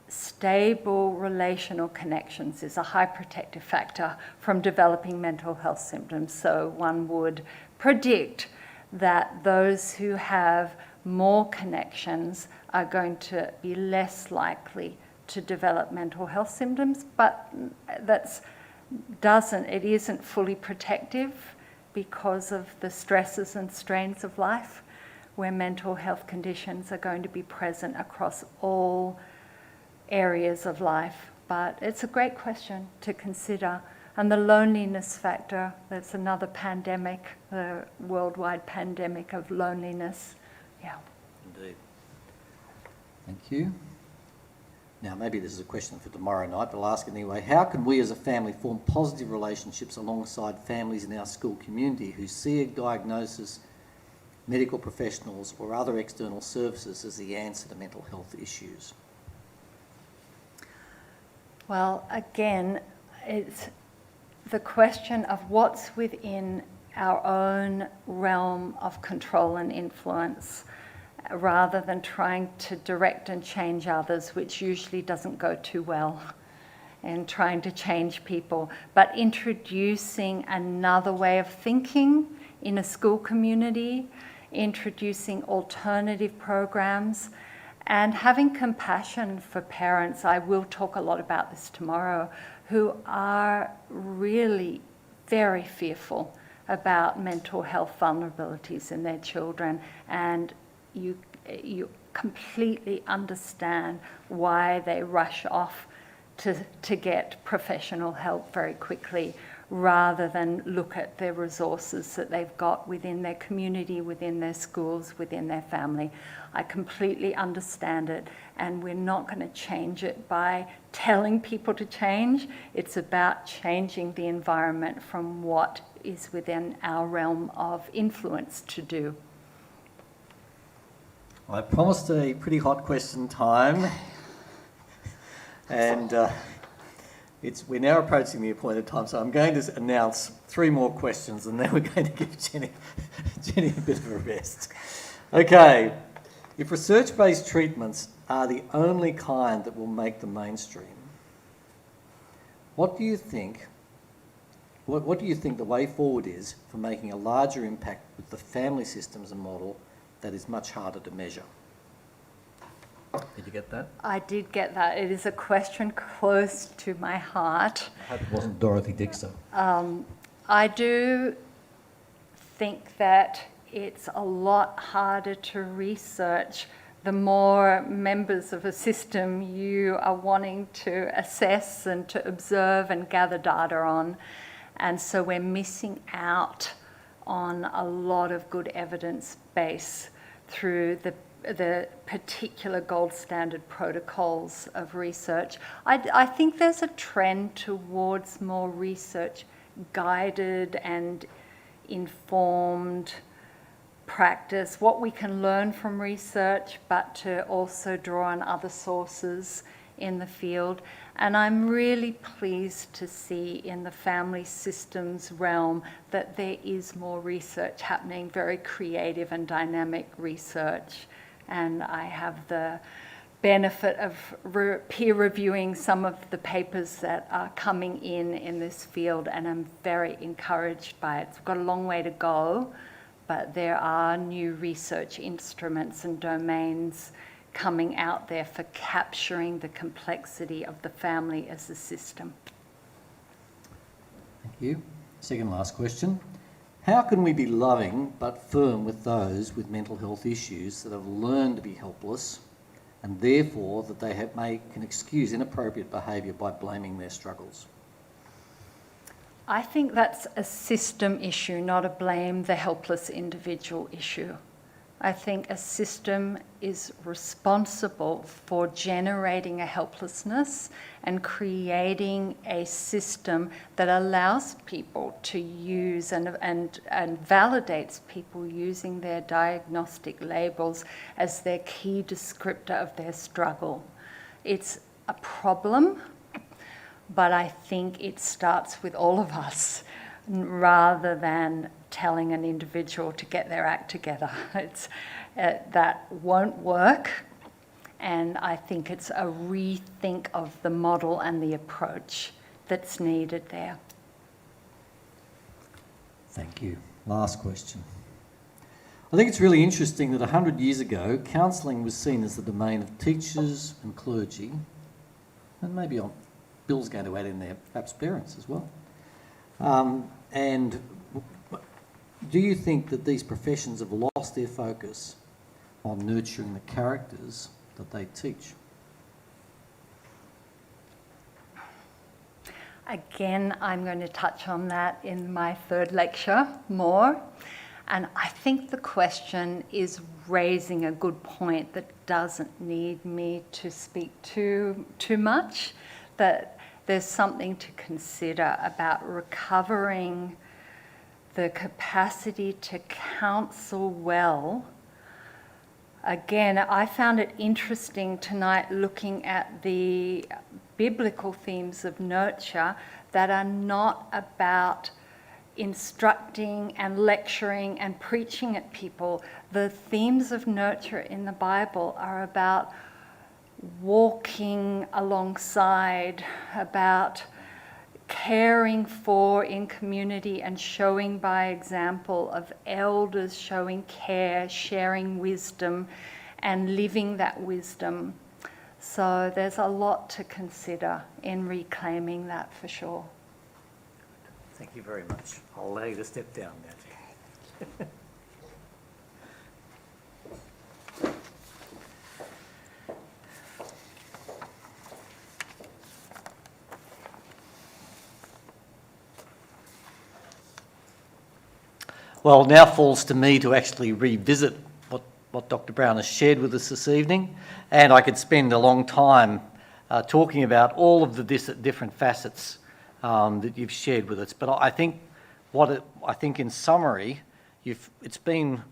stable relational connections is a high protective factor from developing mental health symptoms. So one would predict that those who have more connections are going to be less likely to develop mental health symptoms, but it isn't fully protective because of the stresses and strains of life, where mental health conditions are going to be present across all areas of life. But it's a great question to consider. And the loneliness factor, that's another pandemic, the worldwide pandemic of loneliness. Yeah. Indeed. Thank you. Now, maybe this is a question for tomorrow night, but I'll ask it anyway. How can we as a family form positive relationships alongside families in our school community who see a diagnosis, medical professionals or other external services as the answer to mental health issues? Well, again, it's the question of what's within our own realm of control and influence, rather than trying to direct and change others, which usually doesn't go too well, and trying to change people, but introducing another way of thinking in a school community, introducing alternative programs, and having compassion for parents. I will talk a lot about this tomorrow, who are really very fearful about mental health vulnerabilities in their children, and you completely understand why they rush off to get professional help very quickly, rather than look at the resources that they've got within their community, within their schools, within their family. I completely understand it, and we're not going to change it by telling people to change. It's about changing the environment from what is within our realm of influence to do. I promised a pretty hot question time, and we're now approaching the appointed time, so I'm going to announce 3 more questions, and then we're going to give Jenny a bit of a rest. Okay, if research-based treatments are the only kind that will make the mainstream, what do you think the way forward is for making a larger impact with the family systems and model that is much harder to measure? Did you get that? I did get that. It is a question close to my heart. I hope it wasn't Dorothy Dixer. I do think that it's a lot harder to research the more members of a system you are wanting to assess and to observe and gather data on. And so we're missing out on a lot of good evidence base through the particular gold standard protocols of research. I think there's a trend towards more research guided and informed practice, what we can learn from research, but to also draw on other sources in the field. And I'm really pleased to see in the family systems realm that there is more research happening, very creative and dynamic research. And I have the benefit of peer reviewing some of the papers that are coming in this field, and I'm very encouraged by it. It's got a long way to go, but there are new research instruments and domains coming out there for capturing the complexity of the family as a system. Thank you. Second last question. How can we be loving but firm with those with mental health issues that have learned to be helpless, and therefore that they can excuse inappropriate behaviour by blaming their struggles? I think that's a system issue, not a blame the helpless individual issue. I think a system is responsible for generating a helplessness and creating a system that allows people to use and validates people using their diagnostic labels as their key descriptor of their struggle. It's a problem, but I think it starts with all of us rather than telling an individual to get their act together. That won't work, and I think it's a rethink of the model and the approach that's needed there. Thank you. Last question. I think it's really interesting that 100 years ago, counselling was seen as the domain of teachers and clergy, and maybe Bill's going to add in there, perhaps parents as well. And do you think that these professions have lost their focus on nurturing the characters that they teach? Again, I'm going to touch on that in my third lecture more. And I think the question is raising a good point that doesn't need me to speak too much, that there's something to consider about recovering the capacity to counsel well. Again, I found it interesting tonight looking at the biblical themes of nurture that are not about instructing and lecturing and preaching at people. The themes of nurture in the Bible are about walking alongside, about caring for in community and showing by example of elders showing care, sharing wisdom and living that wisdom. So there's a lot to consider in reclaiming that for sure. Thank you very much. I'll allow you to step down now. Well, it now falls to me to actually revisit what Dr. Brown has shared with us this evening, and I could spend a long time talking about all of the different facets that you've shared with us. But I think in summary, it's been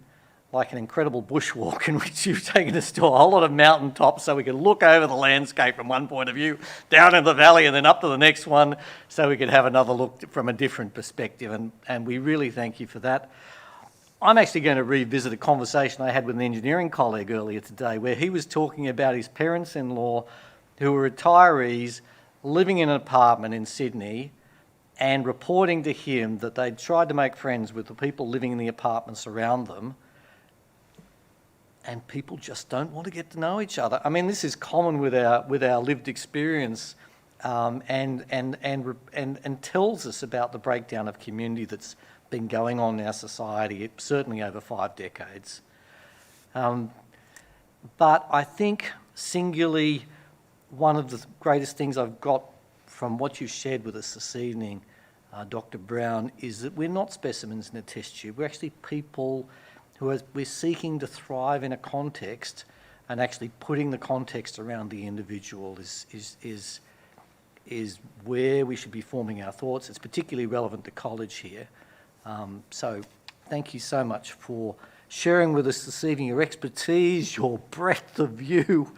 like an incredible bushwalk in which you've taken us to a whole lot of mountaintops so we can look over the landscape from one point of view, down in the valley and then up to the next one so we could have another look from a different perspective, and we really thank you for that. I'm actually going to revisit a conversation I had with an engineering colleague earlier today where he was talking about his parents-in-law who were retirees living in an apartment in Sydney and reporting to him that they'd tried to make friends with the people living in the apartments around them, and people just don't want to get to know each other. I mean, this is common with our lived experience, and tells us about the breakdown of community that's been going on in our society, certainly over 5 decades. But I think singularly, one of the greatest things I've got from what you've shared with us this evening, Dr. Brown, is that we're not specimens in a test tube. We're actually people we're seeking to thrive in a context, and actually putting the context around the individual is where we should be forming our thoughts. It's particularly relevant to college here. So thank you so much for sharing with us this evening your expertise, your breadth of view,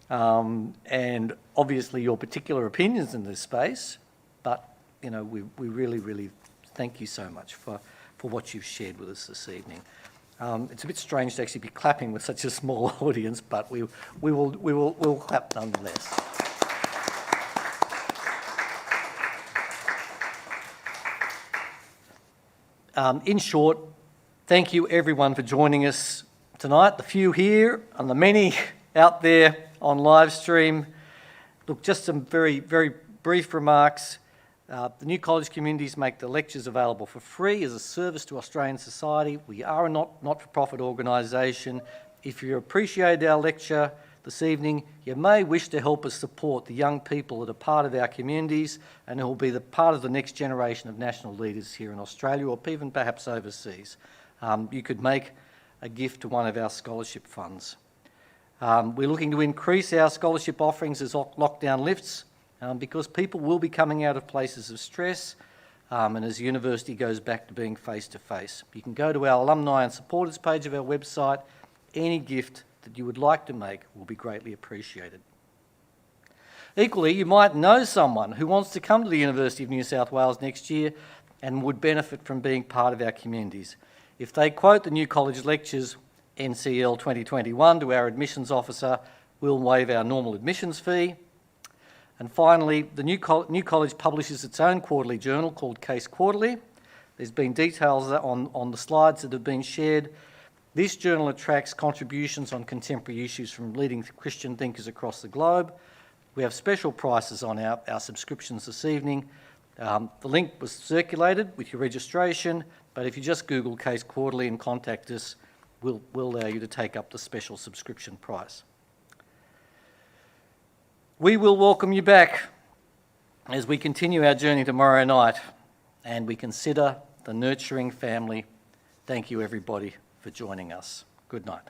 and obviously your particular opinions in this space. But, you know, we really, really thank you so much for what you've shared with us this evening. It's a bit strange to actually be clapping with such a small audience, but we'll clap nonetheless. In short, thank you everyone for joining us tonight, the few here and the many out there on live stream. Look, just some very, very brief remarks. The New College Communities make the lectures available for free as a service to Australian society. We are a not-for-profit organisation. If you appreciate our lecture this evening, you may wish to help us support the young people that are part of our communities and who will be the part of the next generation of national leaders here in Australia, or even perhaps overseas. You could make a gift to one of our scholarship funds. We're looking to increase our scholarship offerings as lockdown lifts, because people will be coming out of places of stress, and as the university goes back to being face-to-face. You can go to our alumni and supporters page of our website. Any gift that you would like to make will be greatly appreciated. Equally, you might know someone who wants to come to the University of New South Wales next year and would benefit from being part of our communities. If they quote the New College Lectures NCL 2021 to our admissions officer, we'll waive our normal admissions fee. And finally, the New College publishes its own quarterly journal called Case Quarterly. There's been details on the slides that have been shared. This journal attracts contributions on contemporary issues from leading Christian thinkers across the globe. We have special prices on our subscriptions this evening. The link was circulated with your registration, but if you just Google Case Quarterly and contact us, we'll allow you to take up the special subscription price. We will welcome you back as we continue our journey tomorrow night and we consider the nurturing family. Thank you, everybody, for joining us. Good night.